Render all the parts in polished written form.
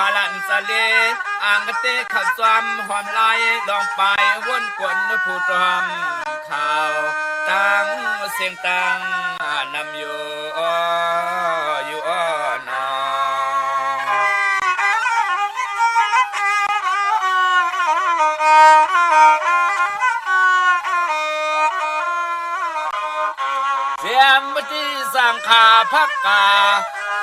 ขาลันสะเลอ่างกะเตะขัดซ้ำหอมลายลองไปวนกวนผู้ตอมข่าวตั้งเสียงตั้งนำอยู่อยู่นอเสียงบัติสังขาพักกา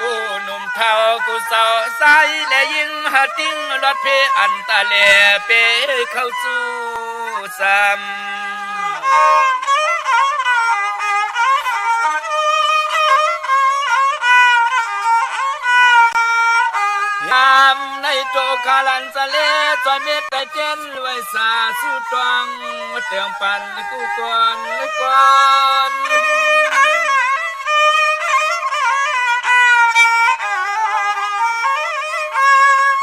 กูหนุ่มเท่ากูสาวใสและยิ่งหาติ้งรถเพอันตะเลเปเข้าสู่ซ้ำยามในโตคาลันสะเลจอยเม็ดแต่เจนไว้สาสุดตวงเตียงปันกูก่อน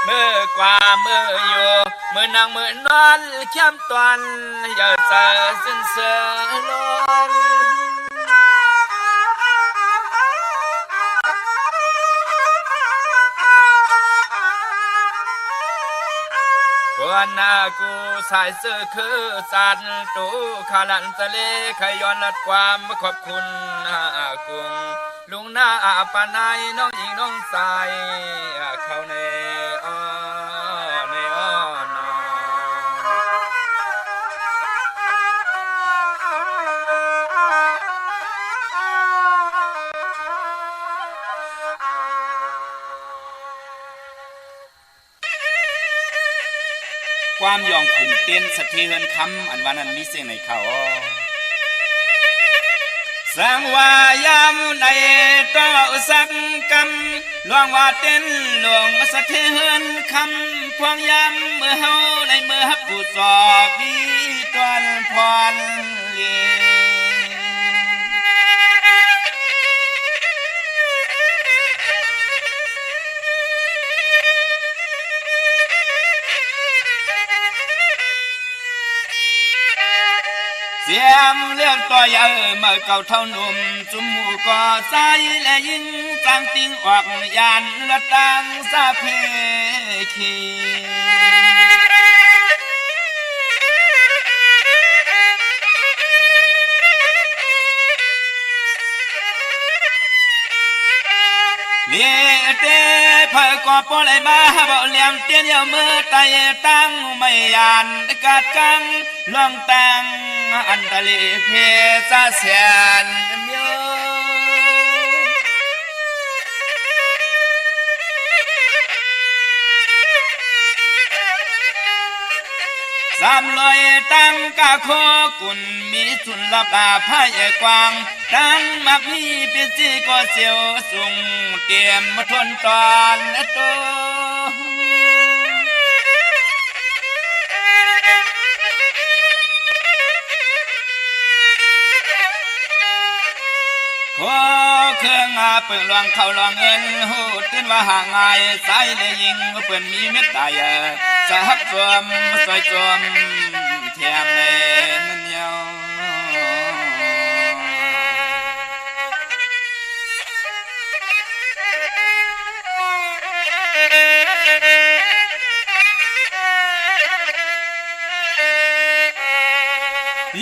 เมื่อกว่าเมื่ออยู่เมื่อนางเมื่อนอนเข้มตอนอย่าเจอสิ้นเสือลนวันนากูสายเสื้อคือสันตูขาลันทะเลขย้อนลัดความขอบคุณกุงลุงหน้าปานายน้องอีน้องสายเขาในความยองขุนเต้นสะเทือนคำอันวันนั้นมีเสียงในเขาสังวายามในต่อสักกำลวงว่าเต้นหลวงสะเทือนคำพวงยามเมื่อเฮาในเมื่อฮับผู้สอบดีตวนพรเลีเสียมเรื่องต่อใหญ่เมื่อเก่าเท่าหนุ่มจุมหมู่ก่อใจและยิ่งจางติงออกยานละตังซาเพคีเลี้ยเต้เพื่อก่อปอเลยมาบ่เลี้ยงเตี้ยเยาเมื่อไตตั้งไม่ยานกาดกังล่องแต่งอันตะลีเพซาเสียนเมียวสามลอยตั้งกะโคกุนมีสุนลับอาพายกวางตั้งมักมีเป็นจีก็เสียวสูงเตรียมมาทนตอนโตขอเครื่องเปิดลวงเข้าลวงเงินหูตื่นว่าห่างไงสายเลยยิงเปิดมีเม็ดตายสะฮักจวมสวยจวมเทียมเลยนั่นเดียว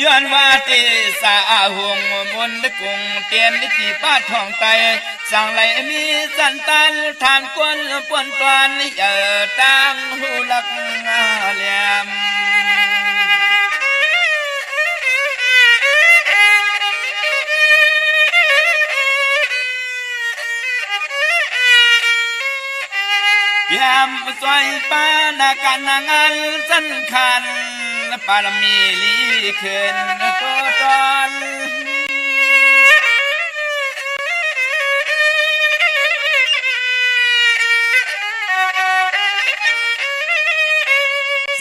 ย้อนว่าตีสาหงมนต์กุงเตียนลิขิป้าทองไตสั่งไหลมีสันตันทานกวนปวนตวนอย่าตั้งหูลักเหลี่ยมยามสวยป้านาการนางานสันขันปารมีลีขึ้นตัวตอน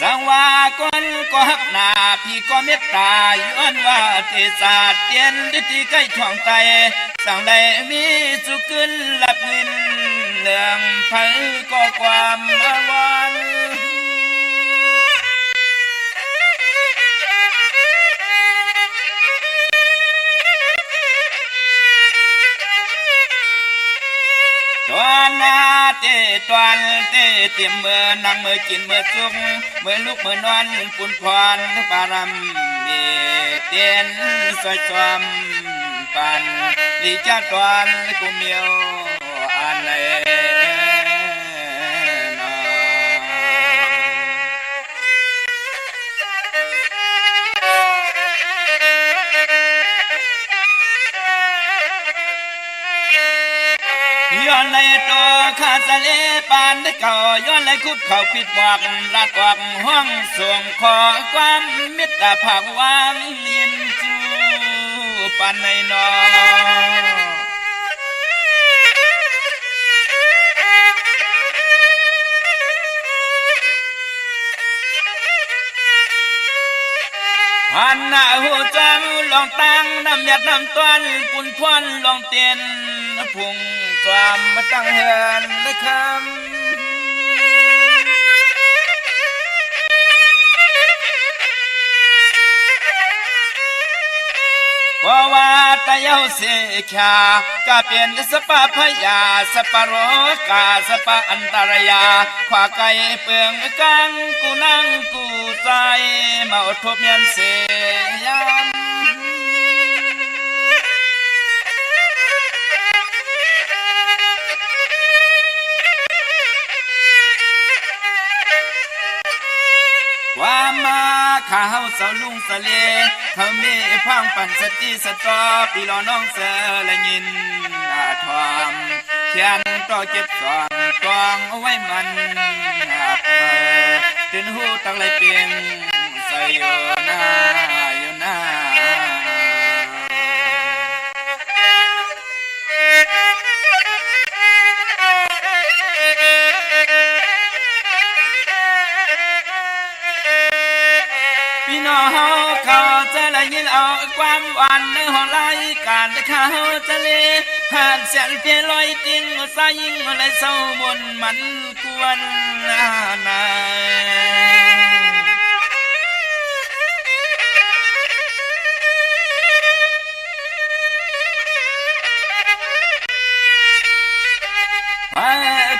สังว่าคนก็หักหน้าพี่ก็เมตตาย้อนว่าเทศาเตียนดิที่ใกล้ท้องไตสั่งได้มีสุขึนหลับลินเรื่องไผก็ความอาวรตอนนา เตตวนเตเตรียมมือนั่งมือกินมือจุกมือลุกมือนอนปุ่นพรปารำมีเตียนสวยจอมปันลีจ้าตวนกุเมียวอันเลยย้อนเลยตัวข้าสะเลปานได้เก่าย้อนเลยคุบเขาปิดหวักลัดหวักห้องส่งขอความมิตรภาพวางยินจูปานในนอหันหน้าหูจังลองตั้งน้ำหยัดน้ำต้นปุ่นพวนลองเตียนพุ่งจอมมาตั้งเฮือนได้คำเพราะว่าตะเยาเสียขาก็เป็นสปะพยาสปะโรกาสปะอันตรายาขวาไก่เปลืองกังกูนั่งกูใจมาอดทบยันเสียมว่ามาข้าเฮาเสาลุงสะเลเขาเมพังปั่นสติสตอปีรอน้องเสละยินอาทอมเขียนต่อเก็บสองตองเอาไว้มันตื่นหูตั้งไรเปียงใส่อยู่หน้าอยู่หน้าพี่น้องเขาจะละยินเอาความหวานในห้องรายการเขาจะเลหากเสียงเพียลอยติ้งสายยิงอะไรเศร้าบนมันกวนนา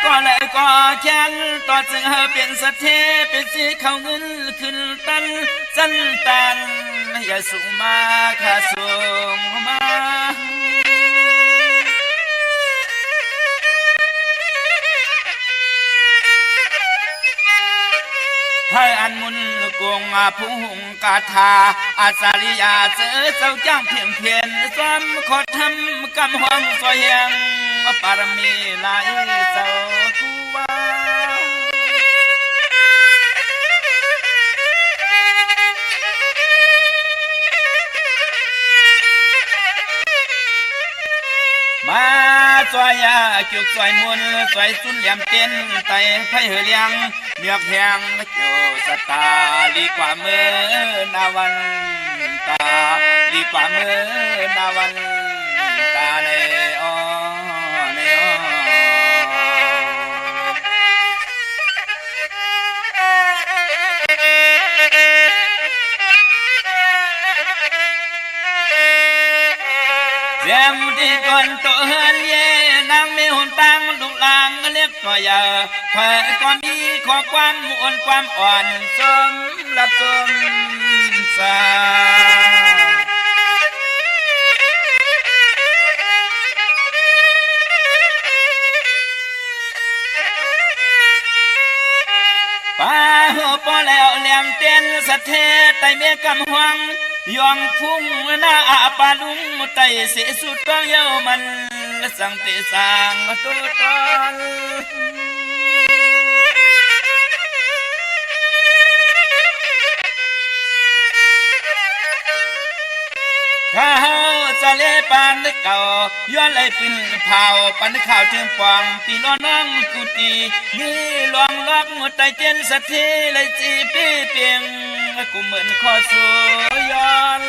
ก็เลยก็แค้นต่อจึงเปลี่ยนสะเทเป็นสีเขาเงินขึ้นตันสั้นตันอย่าสูงมาข้าสูงมาให้อันมุนกวงผู้หงกาธาอาสาริยาเจอเจ้าจ้างเพียงเพียนซ้ำขอทำกำห้องซอยยังปารมีหลายเจ้ากูว่ามาซอยยาจุกซอยมุนซอยสุนเหลี่ยมเต้นไตไฟเหือเลี้ยงเมียกแพงโจสตาลีกว่ามือนาวันตาลีกว่ามือนาวันตาเนอเนอเสียมที่ก่อนตัวเฮือนเย่นางมีหุ่นตังดุลางเล็กตัวใหญ่เพื่อก่อนนี้ขอความมวลความอ่อนสมละสมสาป้าหัวปอแล้วเหลี่ยมเต้นสะเทไตเมียกำหวังยองพุ่งหน้าอาปาลุงไตเสสุดก็เย้ามันสังเตสังตัวตนข้าจะเล่ปานเก่าย้อนไหลปิ่นเผาปันข่าวเทียมฟองตีล้อน้องกุตีนี่ลวงล็อกหมดใจเจนสักทีเลยจีปีเปียงกูเหมือนข้อสู้ย้อน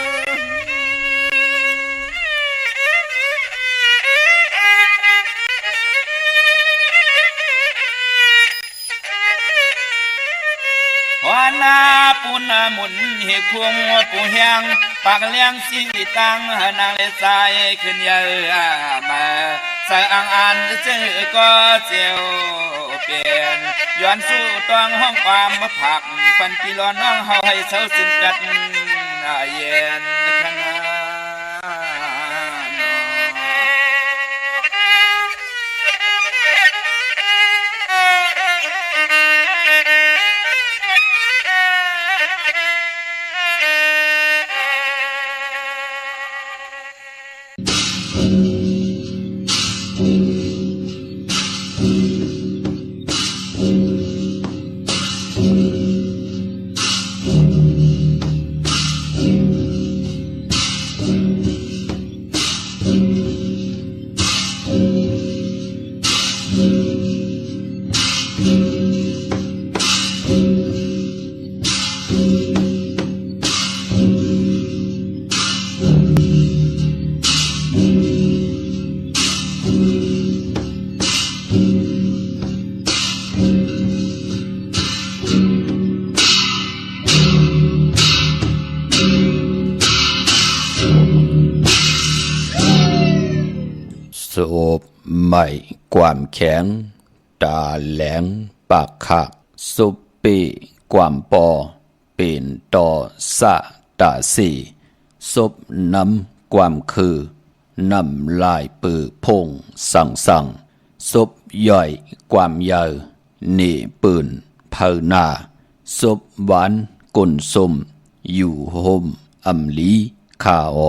วานาปุณหมุนเหกพวงปูแหงปากเลี้ยงสีตังนางเลสายขึ้นเยอะมา ใส่อ่างอันเจอก็เจียวเปลี่ยนย้อนสู้ต้องห้องความมาผักปันปีรอน้องเฮาให้เศร้าสิ้นกันเย็นขนาดโสบใหม่ความแข็งตาแหลงปากขาดสุปปีความปอเป็นต่อสะตาสีซบน้ำความคือน้ำลายปือพงสั่งซบย่อยความเยาหนีปืนเผาหน้าซบหวานกุนสมอยู่ห่มอำลีข้าอ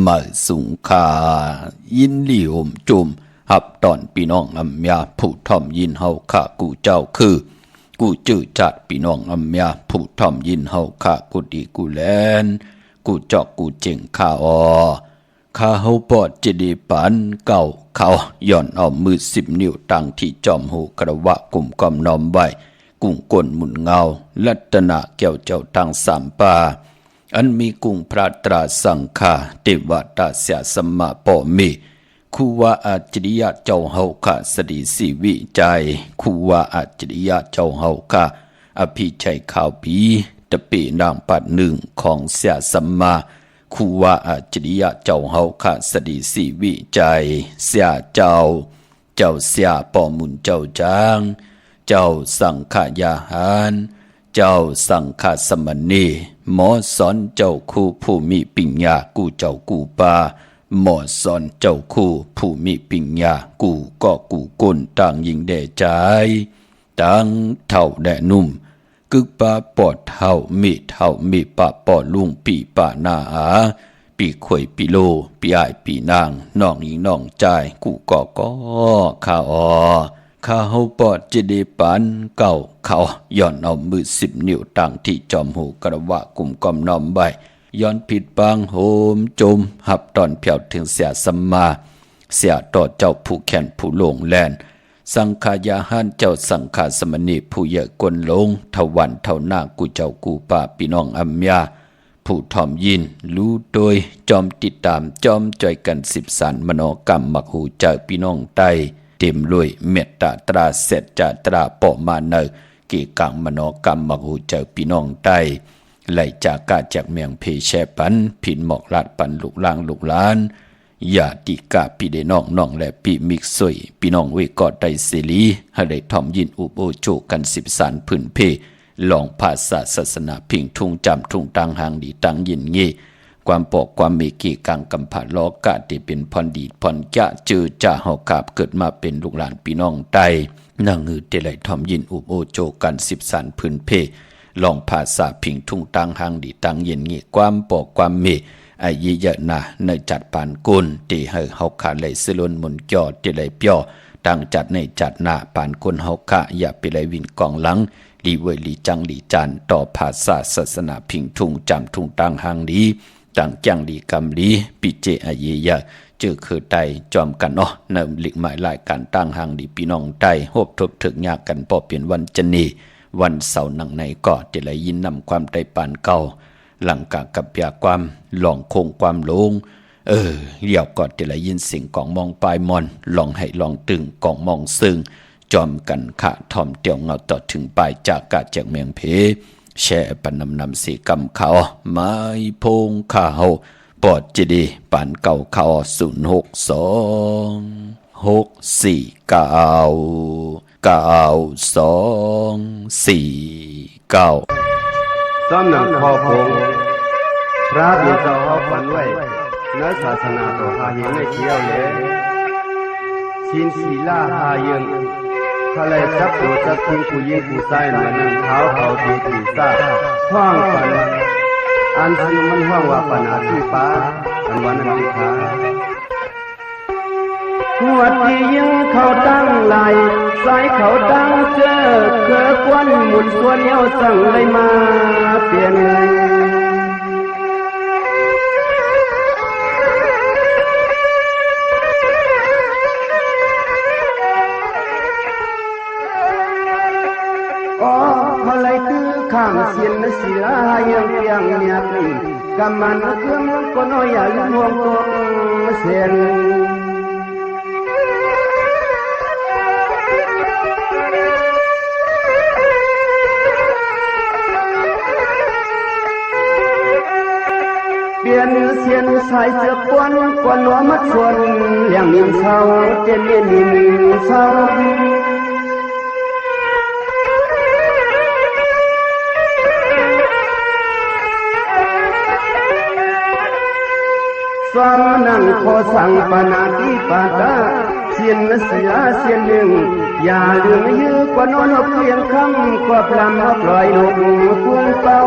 มาสุงคายินลีห่มจุมหับตอนพี่น้องอำยาผู้ทอมยินเฮาข้ากูเจ้าคือกูจื้อจัดพี่น้องอำยาผู้ทอมยินเฮาข้ากูดีกูแลนกูจอกกูเจ๋งข้าข้าเฮาปอดจะดีปันเก่าเขาย่อนเอามือ10 นิ้วตั้งที่จอมหูกระวะกลุ่มกอมน้อมไว้กุ้งก้นหมุนเงาลัตนะแก้วเจ้าทั้ง3ป่าอันมีกุ้งพระตราสังฆาเทวตาเสียสมมาปอมีคูวาอาจริยะเจ้าเฮาข้าสดีสีวิจัยคูวาอาจริยะเจ้าเฮาข้าอภิชัยข่าวปีตะปีนางปัดหนึ่งของเสียสมมาคูวาอาจริยะเจ้าเฮาข้าสดีสีวิจัยเสียเจ้าเสียปอมุนเจ้าจางเจ้าสังฆยาหารเจ้าสังฆสมณีหมอสอนเจ้าคู่ผู้มีปัญญากูเจ้ากูปาหมอสอนเจ้าคู่ผู้มีปัญญากูก็กูกุนต่างยิงแด่ใจต่างเท่าแด่นุ่มกึกปาปอดเท่ามีปะปอดลุงปีปะนาอาปีขวยปีโลปีอายปีนางน้องหญิงน้องใจกูก็ข้าข้าเฮาปอดจะได้ปันเก่าเขาย้อนเอามือ10 นิ้วตั้งที่จอมหูกระวะกลุ่มกอมน้อมใบย้อนผิดบางโหมจมหับตอนเพียวถึงเสียสัมมาเสียต่อเจ้าผู้แขนผู้ลงแลนสังขายาหันเจ้าสังฆาสมณีผู้เยอะกวนลงทวันเท่าหน้ากูเจ้ากูป่าพี่น้องอัมยาผู้ทอมยินรู้โดยจอมติดตามจอมจอยกัน10 สารมโนกรรมมักหูเจ้าพี่น้องไตเต็มลุยเมตตาตราเสจจาตราปอมาเนอกีกังมโนกรรมมักหูเจ้าพี่น้องไตไหลจากกาจากเมียงเพแชปันผินหมอกลาดปันลูกล่างลูกล้านอย่าติกาปีเดน้องและปีมิกสวยพี่น้องเวกอดไตเสลีให้ได้ทอมยินอุโบโจกัน10 สารพื้นเพลองภาษาศาสนาพิงทุ่งจำทุ่งตังหางดีตังยินงี้ความปอกความมีกีกังกำผาล้อกะที่เป็นพรดีพรกะเจอจ่าเฮากาบเกิดมาเป็นลูกหลานพี่น้องไตนั่งหือเตไหลทอมยินอุโบโจกัน10 สารพื้นเพลองภาษาพิงทุ่งตังหางดีตังยินงี้ความปอกความมีไอ้ยี่เยอะนะในจัดปานกุลตีให้เฮาขาเลยสลุนมุนจ่อตีเลยเปียวตั้งจัดในจัดหน้าปานกุลเฮาขะอย่าไปเลยวินกองหลังลีเวลีจังลีจันต่อภาษาศาสนาพิงทุ่งจำทุ่งตังหางดีต่างจังลีกำลีปิเจไอ้ยี่เยอะเจอคือไตจอมกันเนาะเนิ่มหลีกหมายลายการตั้งหางดีพี่น้องไตโฮบทบถึงยากกันพอเปลี่ยนวันจันนีวันเสาร์นังในก็ตีเลยยินนำความไตปานเก่าหลังกะกับยาความหลองคงความลงเรียวกอดแต่ละยินเสียงของมองปลายมอนลองให้ลองตึงกองมองซึ่งจอมกันขะทอมเตียวเงาต่อถึงปลายจากกะจากเมียงเพแช่ปนำสีกำเขาไม้พงข้าว ปอดจีดีปันเก่าเขา062-649-9249สำนักพ่อพงพระเดียวเจ้าเอาฝันไว้ในศาสนาต่อหาเห็นในเที่ยวเลยชินศีลาหาเยิงทะเลจับตัวจับทิ้งผู้ยิงผู้ใส่เหมือนเท้าเขาตีตีซ่าห้องฝันอันชื่อมันห้องว่าปนาที่ฟ้าอันวันนั้นที่ขาหัวที่ยิงเขาตั้งไหลสายเขาตั้งเจอเกือกวนหมุนส่วนเย้าสั่งเลยมาเปลี่ยนข้ามเสียนศิลายังเพียงเมียตีกำมันเครื่องก็น้อยอย่าลืมห่วงตัวเสียนเปลี่ยนเสียนสายเสือกวนกวนหัวมัดส่วนเลี้ยงมีเศร้าเจนเลี้ยงมีเศร้าสามนั่งขอสั่งปนาติปาตาเสียนเสียเสียนหนึ่งอย่าลืมยื้อกว่านอนเพียงคำกว่าพลำปล่อยลงคุงเป่า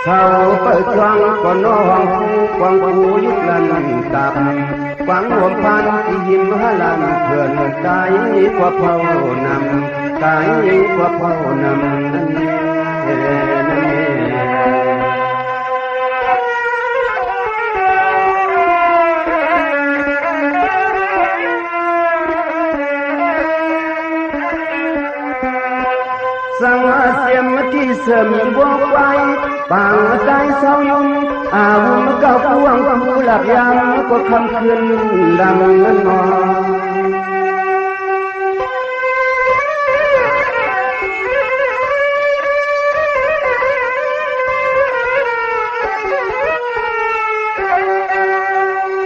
เศร้าเปิดกว้างก่อนน้องผู้กว้างผู้ยุคลันตับกว้างรวมพันที่ยิ้มหลันเพื่อนกายกว่าเผานำกายกว่าเผานำนั่นเองสังเสียมที่เสริมบวกไว้ปางใจเศร้ายมอาวุธเก่าพวงผู้หลับยามก็คำคืนดังนั้นนอน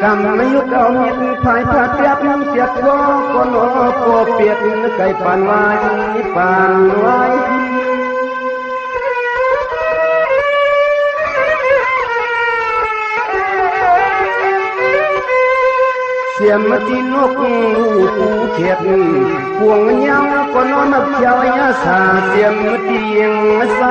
กำไม่ยุกเอาเมียนภายผาเปียบเสียบวอก็โนโกเปียกไก่ปานไว้ปานไว้เสียมที่นกหูเขียดพวงเงาก็นอนนับเจ้ายาสาเสียมที่ยังใส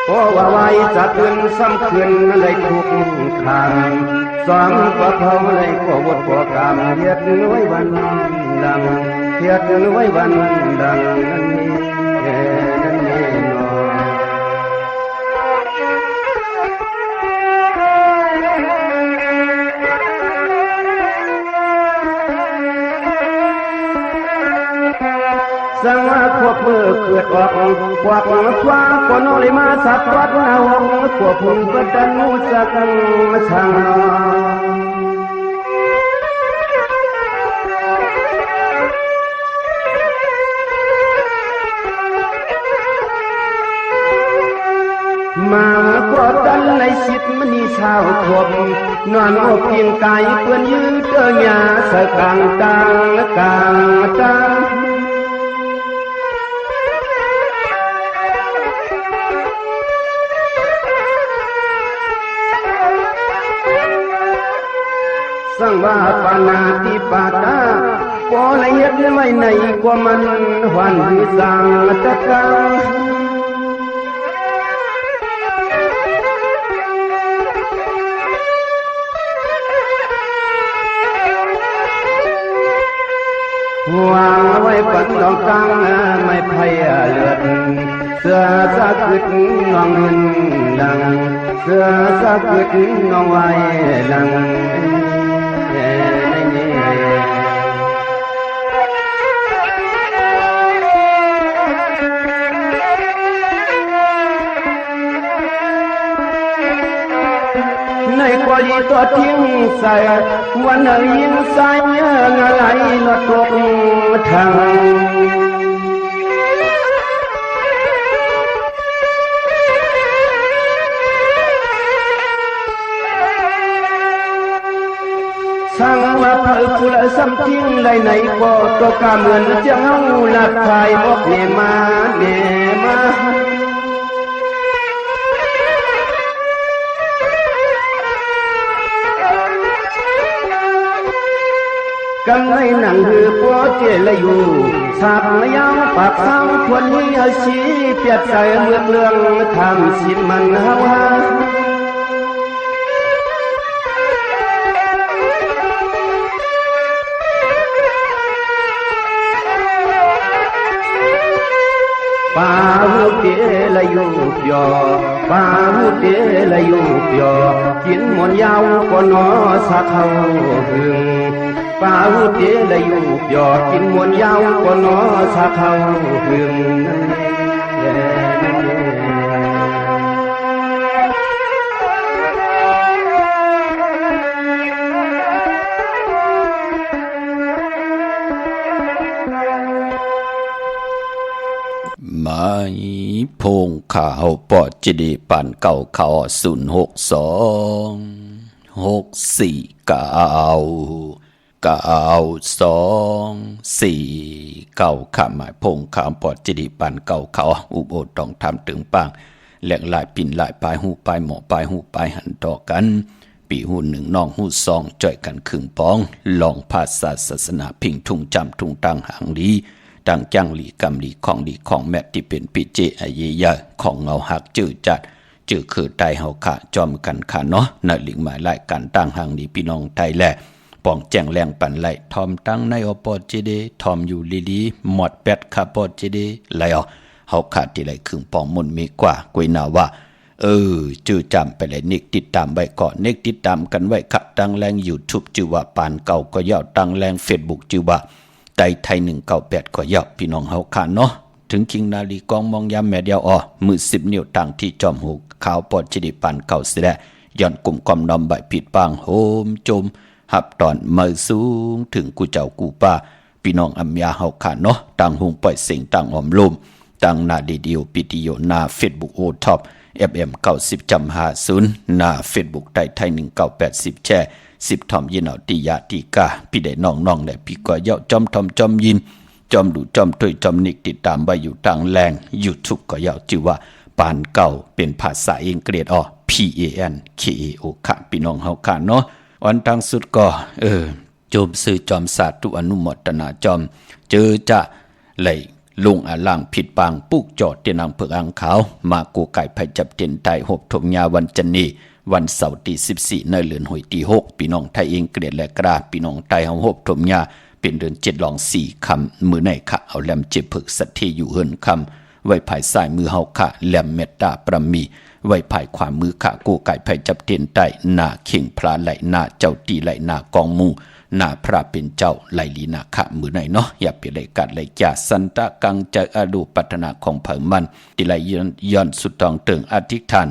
เพราะว่าไว้จะตื่นซ้ำคืนเลยทุกขันสองก็เท่าเลยก็วดก็กามเฮ็ดน้อยวันดังเฮ็ดน้อยวันดังนั้นนี่นอสังว่าควบมือเกิดออกควบคว้าก็นอเลยมาสับวัดเอาควบพึงก็ดันมูสักช่างมาก็ดันในสิทธิ์มณีชาวคบนอนอกเพียงกายเปื้อนยืดเดินยาสกางกลางสังวาปนาติปาตาปอละเอียดไม่ในกว่ามันหวันวิสังตะกาหวางไว้ปัดดอกตังไม่ไพ่เลือดเสือสักึดน้องหินดังเสือสักึดน้องไว้ดัง nơi qua đi to tiếng dàiวันở yên sai nhớ ngã lại lọt cuộc thằng sang mà phải phụ lại xăm tiếng lại này có to cả mượn tiếng hông lạc khai bốc nề ma căng ngay nặng hư có chế là dù sạp yao bạc sao thuần hi ở xí tiệt sai mượt lương tham xin mặn hao ha ba hu tía là dù piò ba hu tía là dù piò kiến mòn yao có nó sát hao hương ba hu tía là dù piò kiến mòn yao có nó sát hao hươngไม่พงข่าวปอดจิดีปันเก่าเขา062949224หมายพงข่าวปอดจิดีปันเก่าเขาอุโบสถต้องทำถึงปังแหลกหลายปิ่นหลายปลายหูปลายหมอปลายหูปลายหันต่อกันปีหูหนึ่งน้องหูสองจ่อยกันครึ่งปองลองภาษาศาสนาพิงทุ่งจำทุ่งตังหางลีดังจังหลีกำหลีของแม่ที่เป็นปิเจอเยยะของเงาหักจืดจัดจืดคือไตเฮาขะจอมกันขาเนาะน่ะหลิงหมายไล่กันตั้งหางนี้พี่น้องไทยแหละป้องแจ้งแรงปันไล่ทอมตั้งในอปอเจเดทอมอยู่ลีหมดแปดคาปอเจเดไล่เฮาขาดที่ไหลครึ่งปองมุนมีกว่ากวยนาว่าจื้อจำไปเลยนิกติดตามไว้ก่อนนิกติดตามกันไว้ค่ะตั้งแรง YouTube ชื่อว่าปานเก่าก็ย่อตั้งแรง Facebook ชื่อว่าไต่ไทย198ก็ย่อพี่น้องเฮาค่ะเนาะถึงคิงนาลีกองมองยามแม่เดียวมือ10นิ้วต่างที่จอมหูขาวปอดจิดิปานเก่าสิแลย้อนกลุ่มความนอมใบผิดปางโฮมจมหับตอนมือสูงถึงกูเจ้ากูป้าพี่น้องอัมยาเฮาค่ะเนาะต่างหุงปล่อยเสียงต่างอมลมต่างนาดีเดียวปิติโยนา Facebook โอท็อป FM 90.50นาเฟซบุ๊กไทย1980แชร์10ทอมยินเอาติยาติกาพี่ได้น้องๆและพี่ก็ย่อจอมทอมจอมยินจอมดูจอมถอยจอมนิกติดตามไว้อยู่ต่างแรง YouTube ก็ย่อชื่อว่าปานเก่าเป็นภาษาอังกฤษPANKAO ค่ะพี่น้องเฮาค่ะเนาะวันทางสุดก็โจมซื้อจอมสาธุอนุโมทนาจอมเจอจะไหลลุงอาล่างผิดปางปุกจอดเตียนางเผือกอ่างขาวมากูไก่ไผ่จับเตียนไตหบถมยาวันจันนีวันเสาร์ที่14ในเดือนหอยที่6พี่น้องไทยเองเกลียดและกราพี่น้องไทยเฮาหบถมยาเป็นเดือน7ลอง4คำมือในค่ะเอาแหลมเจ็บผึกสัตที่อยู่เฮินคำไว้ภายซ้ายมือเฮาค่ะแหลมเมตตาประมีไว้ภายขวามือค่ะกูไก่ไผ่จับเตียนไตหน้าเข่งพระไหลหน้าเจ้าตีไหลหน้ากองมูหน้าพระเป็นเจ้าไหลลีนาคะมือไหนเนาะอย่าเปลี่ยนกัดไหลจ่าสันตะกังจะอดูปัฒนาของเผ่ามันติไหลย้อนสุดตองเติงอธิษฐาน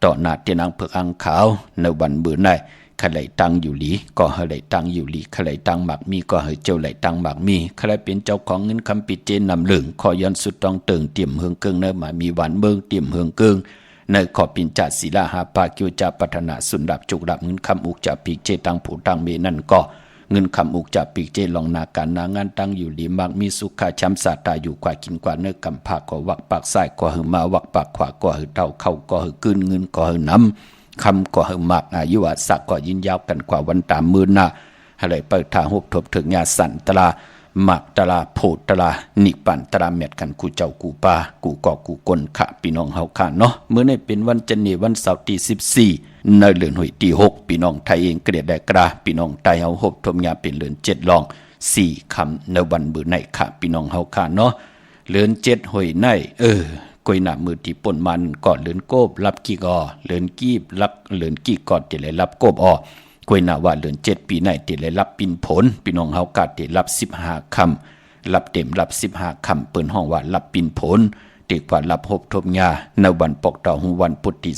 ต่อหน้าเตียนางเผือกอ่างขาวในวันมือไหนขไหลตังอยู่หลีก็ให้ไหลตังอยู่หลีขไหลตังหมักมีก็ให้เจ้าไหลตังหมักมีขไหลเป็นเจ้าของเงินคำปิเจนนำเหลืองขอย้อนสุดตองเติงเตรียมเฮืองเกิงเนื้อหมายมีหวานเมืองเตรียมเฮืองเกิงในขอปินจัดศิลาหาปากิวจะปัฒนาสุนดับจุกดับเงินคำอุกจะปีเจตังผูตังเมนั่นก็เงินคำอุกจะปีเจลองนาการนางานตั้งอยู่หลีมักมีสุขาช้ำสาตาอยู่กว่ากินกว่าเนื้อกำผากก็วักปากซ้ายก็หือมาวักปากขวาก็หือเต้าเข้าก็หือกืนเงินก็หือน้ำคำก็หือมากอายุวัสักก็ยินยาวกันกว่าวันตามมือหน้าอะไรเปิดทางหุบทบถึงยาสันตลาหมักตลาโพตลานิปันตลาเม็ดกันกูเจ้ากูปากูก่อกูกลขะพี่น้องเฮาค่ะเนาะเมื่อในเป็นวันจันทร์วันเสาร์ที่14ในเดือนหอยที่6พี่น้องไทยเองเกลียดได้กราพี่น้องไทยเฮาหบทมยาเป็นเดือน7ลอง4คำในวันมื้อในค่ะพี่น้องเฮาค่ะเนาะเดือน7หอยในกวยหน้ามือที่ป่นมันก่อนเดือนโกบรับกี่กอเดือนกีบรับเดือนกี่ก่อนที่ได้รับโกบกวยนาว่าเดือน7ปีในติได้รับปินผลพี่น้องเฮากาติรับ15คำรับเต็มรับ15คำเปิ้นห้องว่ารับปินผลติกว่ารับหบทบยาในวันปกต่อวันพุธที่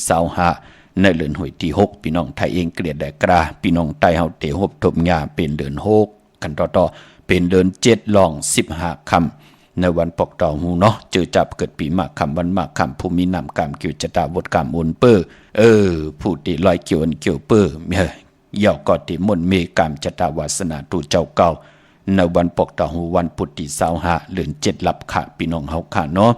25 ในเดือนหวยที่6พี่น้องไทยเองเกลียดแต่กราพี่น้องไตเฮาเตหบทบหญ้าเป็นเดือน6กันต่อเป็นเดือน7ลอง15ค่ำในวันปกต่อหูเนาะเจอจับเกิดปีมะค่ำวันมะค่ำผู้มีนามกรรมเกี่ยวจตาบทกรรมโอนเปอร์ผู้ที่ลอยเกี่ยวอันเกี่ยวเปอร์ย่อก็ที่มนเมกรรมจตาวาสนาตูเจ้าเก่าในวันปกต่อหูวันพุทธิ25เดือน7ลับค่ะพี่น้องเฮาค่ะเนาะ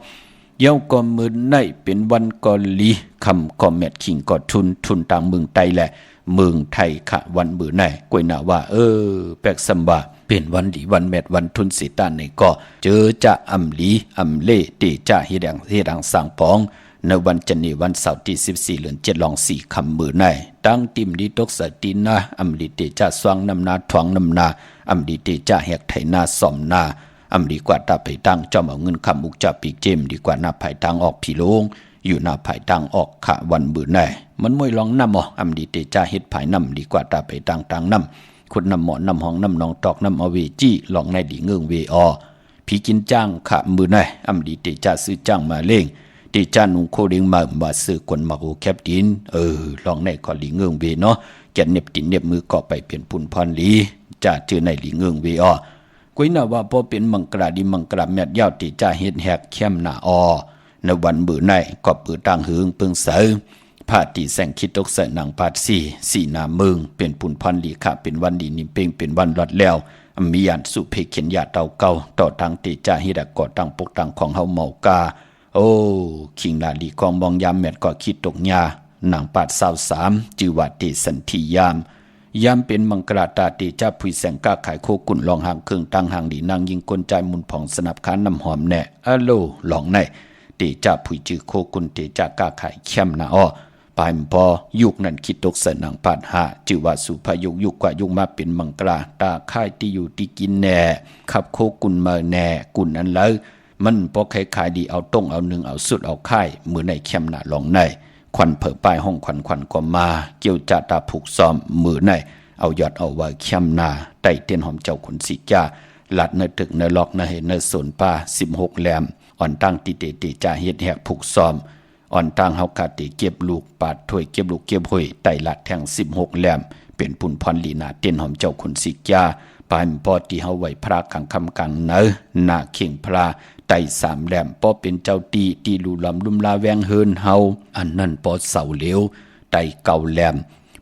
เย้าก็มือในเป็นวันกอลีคำก็แมทขิงก็ทุนต่างเมืองไทยแหละเมืองไทยค่ะวันมือในกวยหนาว่าแปลกสำบาเป็นวันดีวันแมทวันทุนสิตานในก็เจอจะอำลีอำเล่เตจะเฮดังสังปองในวันจันทร์วันเสาร์ที่14เดือน7ลอง4คำมือในตั้งติมดีตกสตินาอำลีเตจะสว่างนำนาทวงนำนาอำลีเตจะแหกไถนาสอมนาอำดีกว่าตาไปตั้งจอมเอาเงินคำอุกจับปีกเจมดีกว่าหน้าภายทางออกผีโลงอยู่หน้าภายทางออกขะวันบืนแน่มันมวยลองน้ำอำดีเตจ่าเฮ็ดภายน้ำดีกว่าตาไปตั้งน้ำขุดน้ำหมอน้ำห้องน้ำนองตอกน้ำเอาเวจี้ลองในดีเงื่องเวอผีกินจ้างขะมือแน่อำดีเตจ่าซื้อจ้างมาเล่งเตจ่านุงโคเริงมาบาซื้อคนมาโอแคปดินลองในขอดีเงื่องเวเนาะแกเน็บตินเน็บมือก็ไปเปลี่ยนปุ่นพรลีจ่าเจอในดีเงื่องเวกุยน่าว่าพอเป็นมังกราดีมังกราแมดยาวติจ่าเฮ็ดแหกเข้มหน้าในวันมื้อในก็ปือต่างหึงเปิงเสอพาตีแสงคิดตกใส่นางปาดสี่นาเมืองเป็นปุ่นพันลีค่ะเป็นวันดีนิมเป่งเป็นวันรอดแล้วมียานสุเพเขียนยาเตาเก่าต่อทางติจ่าเฮ็ดก่อตั้งปกตั้งของเฮาเมากาคิงลาลีของมองยามแมดก็คิดตกยานางปาด23จือว่าติสันทิยามเป็นมังกราตาติจ้าผุยแสงก้าขายโคกุ่นลองหางเครื่องตั้งหางดีนางยิงกลใจมุนผ่องสนับค้านน้ำหอมแน่โลลองในติจ้าผุยจือโคกุ่นติจ้าก้าขายเข้มนาปายพอยุคนั้นคิดตกใส่นางปาดหาจือว่าสุภายุกกว่ายุคมาเป็นมังกราตาค่ายที่อยู่ที่กินแน่ขับโคกุ่นมาแน่กุ่นนั้นแล้วมันพอขายดีเอาต้งเอาหนึ่งเอาสุดเอาค่ายมือในเข้มนาลองในควันเผอป้ายห้องควันก็มาเกี่ยวจ่าตาผูกซ้อมมือในเอายอดเอาไว้เข้มนาไต่เตียนหอมเจ้าขุนสิกาหลัดในตึกในล็อกในเห็นในสวนป่า16แหลมอ่อนตั้งติเตจ่าเฮ็ดแหกผูกซ้อมอ่อนตั้งเฮาคาติเก็บลูกปาดถ้วยเก็บลูกเก็บห้วยไต่หลัดแทง16แหลมเป็นปุ่นพรลีนาเตียนหอมเจ้าขุนสิกาปานปอที่เฮาไว้พระขังคำกังเนอหน้าเข่งพระไต่3แหลมปอเป็นเจ้าตีลูลำลุ่มลาแวงเฮินเฮาอันนั้นปอเสาเหลวไต่9แหลม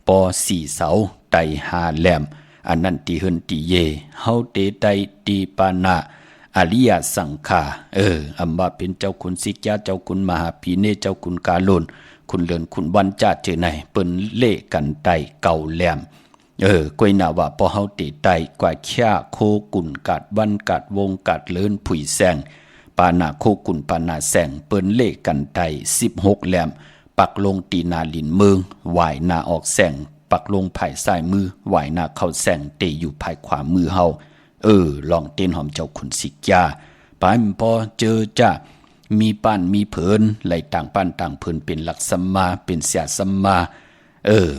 ปอ4เสาไต่5แหลมอันนั้นตีเฮินตีเยเฮาเตไต่ตีปานะอริยสังฆาอัมบาเป็นเจ้าคุณสิกยาเจ้าคุณมหาพีเนเจ้าคุณกาโลนคุณเลินคุณวันจาเจอไหนเปิ้นเล่กันไต่9แหลมกวยนาว่าพอเฮาติไตกว่าแค่โคกุ่นกัดวันกัดวงกัดเลินผุยแสงปานาโคกุ่นปานาแสงเปิ้นเล่กันไต16แหลมปักลงตีนาลินเมืองหวายนาออกแสงปักลงภายซ้ายมือหวายนาเข้าแสงเตอยู่ภายขวามือเฮาลองเต้นหอมเจ้าขุนสิกยาปานพอเจอจ้ามีป้านมีเผินไหลต่างป้านต่างเผินเป็นหลักสัมมาเป็นเสียสัมมา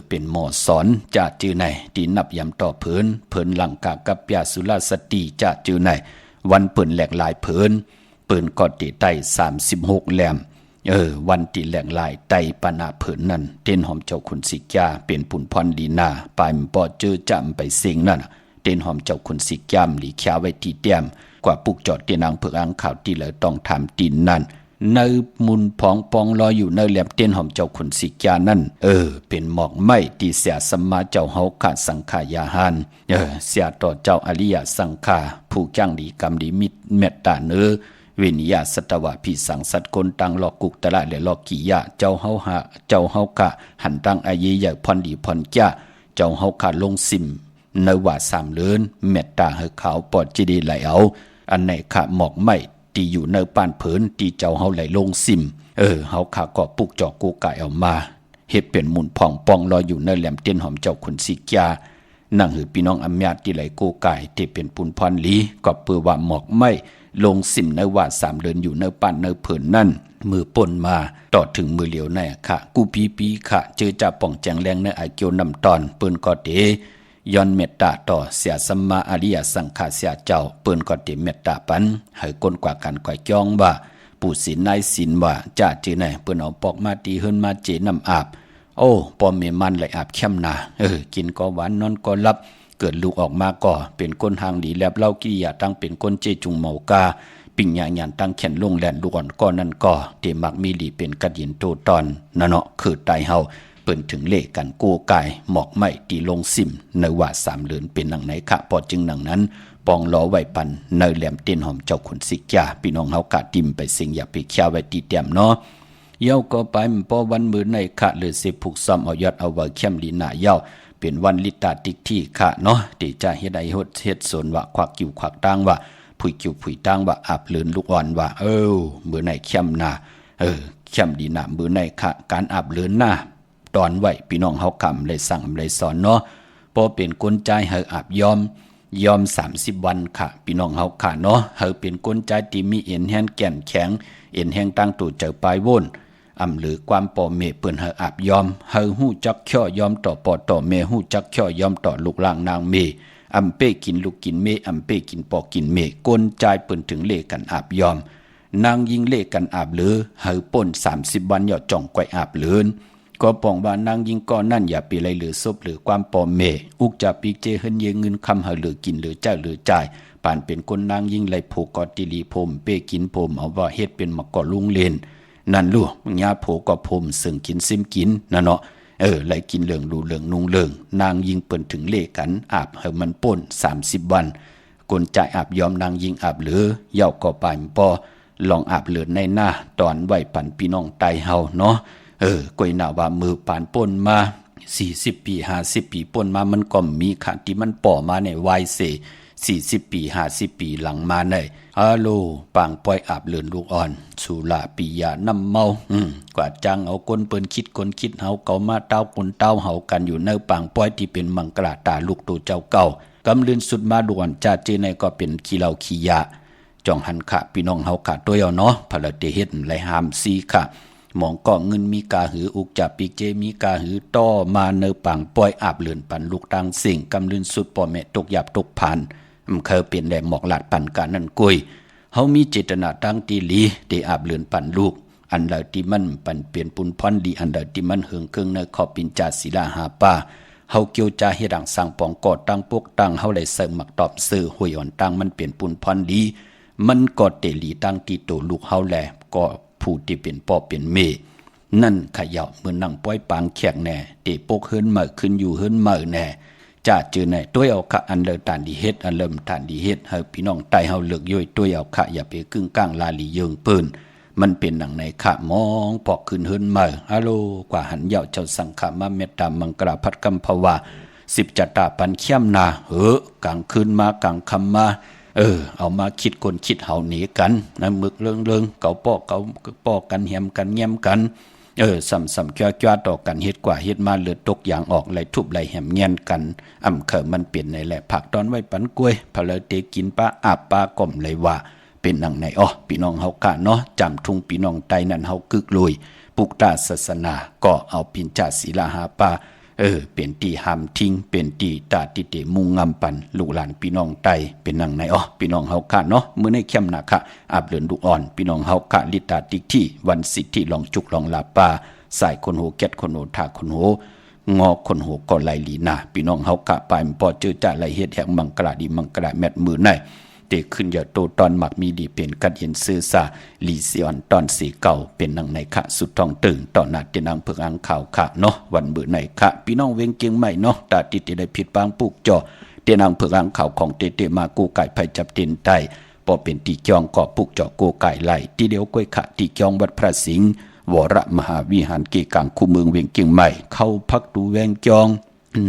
เป็นหมอสอนจ่าจือไหนตีนับยำต่อเผินหลังกากับยาสุราสติจ่าจือไหนวันเปิ่นแหลกลายเปิ่นกอดตีไต36แหลมวันตีแหลกลายไตปานาเผินนั่นเต้นหอมเจ้าคุณสิกยาเป็นปุ่นพรดีนาปายปอเจอจำไปเสียงนั่นเต้นหอมเจ้าคุณสิกยามหลีเขียวไว้ที่เตียมกว่าปุกจอดเตียนางเผือกอังข่าวที่เลยต้องทำตีนนั่นในมุนผองปองลอยอยู่ในแหลมเต้นหอมเจ้าขุนสิกานั่นเป็นหมอกไม้ที่เสียสัมมาเจ้าเฮาขาดสังขายาหานเสียต่อเจ้าอริยสังขาผู้จ้างดีกรรมดีมิตรเมตตาเเวนิยาสัตวะพิสังสัตคนตังหลอกกุกตะละและหลอกกิยะเจ้าเฮาขาหันตังอาเยใหญ่พรดีพรจ้าเจ้าเฮาขาลงซิมในว่า3เลินเมตตาเฮขาวปอดจิดีไหลเอาอันไหนขะหมอกไม้ที่อยู่ในป้านเผินที่เจ้าเฮาไหลลงซิมเฮาขาก็ปุกจอกกูกายออกมาเฮ็ดเป็นหมุนผ่องปองลอยอยู่ในแหลมเตียนหอมเจ้าขุนสิกยานั่งหือพี่น้องอำญาติที่ไหลกูกายที่เป็นปุนพรลีก็เปื้อว่าหมอกไม้ลงซิมในว่า3เดือนอยู่ในป้านในเผินนั่นมือป่นมาต่อถึงมือเหลียวในค่ะกูปีค่ะเจอจ่าป่องแจงแรงในอาเกียวนำตอนเปิ้นก็เตย้อนเมตตาต่อเสียสัมมาอริยสังขารเสียเจ้าเปิ้นก็เตเมตตาปันให้ก้นกว่ากันก่อยจ้องว่าปู่ศีลนายศีลว่าจ่าจือไหนเปิ้นเอาปอกมาตีเฮินมาเจน้ำอาบ โอ้ปอมเมมันไหลอาบเข้มนากินก็หวานนอนก็รับเกิดลูกออกมาก็เป็นก้นหางหลีแลบเล่ากิริยาตั้งเป็นก้นเจจุงเมากาปิ่งหยาหยานตั้งแขนลงแลนลูกอ่อนก็นั่นก็เตมักมีหลีเป็นกัดยินโตตอนนั่นเนาะคือไตเฮาเปิ้นถึงเลขกันโกกายหมอกไม่ตีลงซิมในว่า3 เดือนเป็นหนังไหนคะพอจึงหนังนั้นปองล้อไว้ปันเนยแหลมเต้นหอมเจ้าขุนสิกยาพี่น้องเฮากะติมไปเสียงอย่าไปเคี่ยวไว้ตีเต็มเนาะเย้าก็ไปพอวันมื้อในคะหรือสิผูกซ้อมเอายอดเอาไว้เข้มลีหน้าเย้าเป็นวันลิตาติกที่คะเนาะที่จะเฮ็ดให้เฮ็ดสนว่าควักกิ้วควักตังว่าผุยกิ้วผุยตังว่าอาบลื่นลูกอ่อนว่ามื้อในเข้มหน้าเข้มดีหน้ามื้อในคะการอาบลื่นหน้าตอนไว้พี่น้องเฮากำเลยสั่งเลยสอนเนาะพอเป็นกลใจให้อาบยอม30 วันค่ะพี่น้องเฮาค่ะเนาะเฮาเป็นกลใจที่มีเอ็นแห้งแก่นแข็งเอ็นแห้งตั้งตู่เจอปลายว่นหรือความป่อเมเปิ้นเฮาอาบยอมเฮาฮู้จักย่อยอมต่อปอต่อเมฮู้จักย่อยอมต่อลูกหลางนางเมเป้กินลูกกินเมเป้กินปอกินเมกลใจเปิ้นถึงเลกันอาบยอมนางยิงเลกันอาบหรือเฮาป่น30 วันย่อจ่องไกวอาบเลือนก็ปองว่านางยิงก่อนนั่นอย่าไปไรหรือซบหรือความปอมเมอุกจะปีเจเฮินเยเงินคำเฮหรือกินหรือเจ้าหรือจ่ายป่านเป็นคนนางยิงไรผูกกอติลีพมเป้กินพมเอาว่าเฮ็ดเป็นมะกอลุงเลนนั่นลูกญาผูกก็พมซึ่งกินซิมกินนั่นเนาะไรกินเหลืองรูเหลืองนุงเหลืองนางยิงเปิ้นถึงเลกันอาบเฮมันป่น30 วันกลจ่ายอาบยอมนางยิงอาบหรือเย่าก็ไปปอลองอาบเหลือในหน้าตอนไหวปันพี่น้องไตเฮาเนาะก้อยหน้าว่ามือปานป่นมา40 ปี50 ปีป่นมามันก็มีขันที่มันป่อมาในวัยเส40 ปี50 ปีหลังมาในฮัลโหลปางปล่อยอาบเลือนลูกอ่อนสุราปิยาน้ำเมากว่าจังเอาคนเปิ้นคิดเฮาเก่ามาเต้าคนเต้าเฮากันอยู่ในปางปล่อยที่เป็นมังกราตาลูกตัวเจ้าเก่ากำเลือนสุดมาด่วนจ่าเจในก็เป็นขี้เหล้าขี้ยาจ่องหันขะพี่น้องเฮาขะตัวเอาเนาะพละเตเฮ็ดไหลหามซีค่ะหมองก็เงินมีกาหืออุกจับปีเจมีกาหือต้อมาเนอปังปล่อยอาบเลือนปันลูกตังสิ่งกำลืนสุดป่อแม่ตกหยาบตกผ่านเคยเป็นแหล่หมอกหลาดปันกันนั่นกุยเฮามีเจตนาตั้งตีลีที่อาบเลือนปันลูกอันใดที่มันปันเปลี่ยนปุนพรดีอันใดที่มันเหิงเครื่องในขอบปินจาศิลาหาป้าเฮาเกี่ยวจาเฮ็ดดังสั่งปองกอดตั้งปกตั้งเฮาเลยเสริมมักตอบซื้อหวยอ่อนตั้งมันเปลี่ยนปุนพรดีมันก็เตลีตั้งที่โตลูกเฮาแลก็ผู้ที่เป็นพ่อเป็นแม่นั่นขย่าเมื่อนั่งป้อยปางแขกแน่เตปกเฮิรนเมื่อขึ้นอยู่เฮิรนเมื่อแน่จ่าจือแน่ตัวเอาคะอันเลิศฐานดีเฮ็ดอันเริ่มฐานดีเฮ็ดให้พี่น้องไตเฮาเลือกย่อยตัวเอาคะอย่าไปกึ่งกลางลาลีเยิงปืนมันเป็นหนังในคะมองปอกขึ้นเฮิรนเมื่อฮัลโหลกว่าหันเหย่าเจ้าสังฆมาเมตตามังกราพัดกัมภวา10 จตาปันเข้มนากลางคืนมากลางค่ำมาเอามาคิดคนคิดเฮาหนีกันนะมึกเรื่องเก่าป้อกันแหมกันแง้มกันซ้ำจ้าต่อกันเฮ็ดกว่าเฮ็ดมาเลือดตกอย่างออกไหลทุบไหลแหมแง่นกันเขิมันเปลี่ยนในแหละผักตอนไว้ปันกล้วยพะเลเตกินปลาอาบปลาก่อมเลยว่าเป็นหนังในพี่น้องเฮากะเนาะจำทุ่งพี่น้องไตนั่นเฮากึกลุยปุกตาศาสนาก็เอาปินจาศิลาหาปลาเป็นตีหามทิ้งเป็นตีตาติเตมุงงำปันลูกหลานพี่น้องไตเป็นหนังในพี่น้องเฮากะเนาะมื้อในเข้มนาคะอาบเลือนลูกอ่อนพี่น้องเฮากะลิตาติกที่วันสิทธิลองจุกลองลาปาสายคนโหแก็ดคนโหทาคนโหงอคนโหก็ไหลลีนาพี่น้องเฮากะไปพอเจอจะไหลเฮ็ดแห่งมังกราดีมังกราแมดมือในเตขึ้นอย่าโตตอนหมักมีดีเป็นกัดเห็นซื่อซาลีเซียนตอนสีเก่าเป็นหนังในคะสุดทองตึงตอนนาเตนางเพิงอังข่าวคะเนาะวันมื้อในคะพี่น้องเวงเกียงใหม่เนาะตาติดได้ผิดปางปุกจ่อเตนางเพิงอังข่าวของเตมากูไก่ไผจับเต็นไตพอเป็นตีจองก็ปุกจ่อกูไก่ไหลที่เดียวก้อยคะตีจองวัดพระสิงห์วรมหาวิหารเกกังคูเมืองเวียงเกียงใหม่เข้าพักดูแวงจอง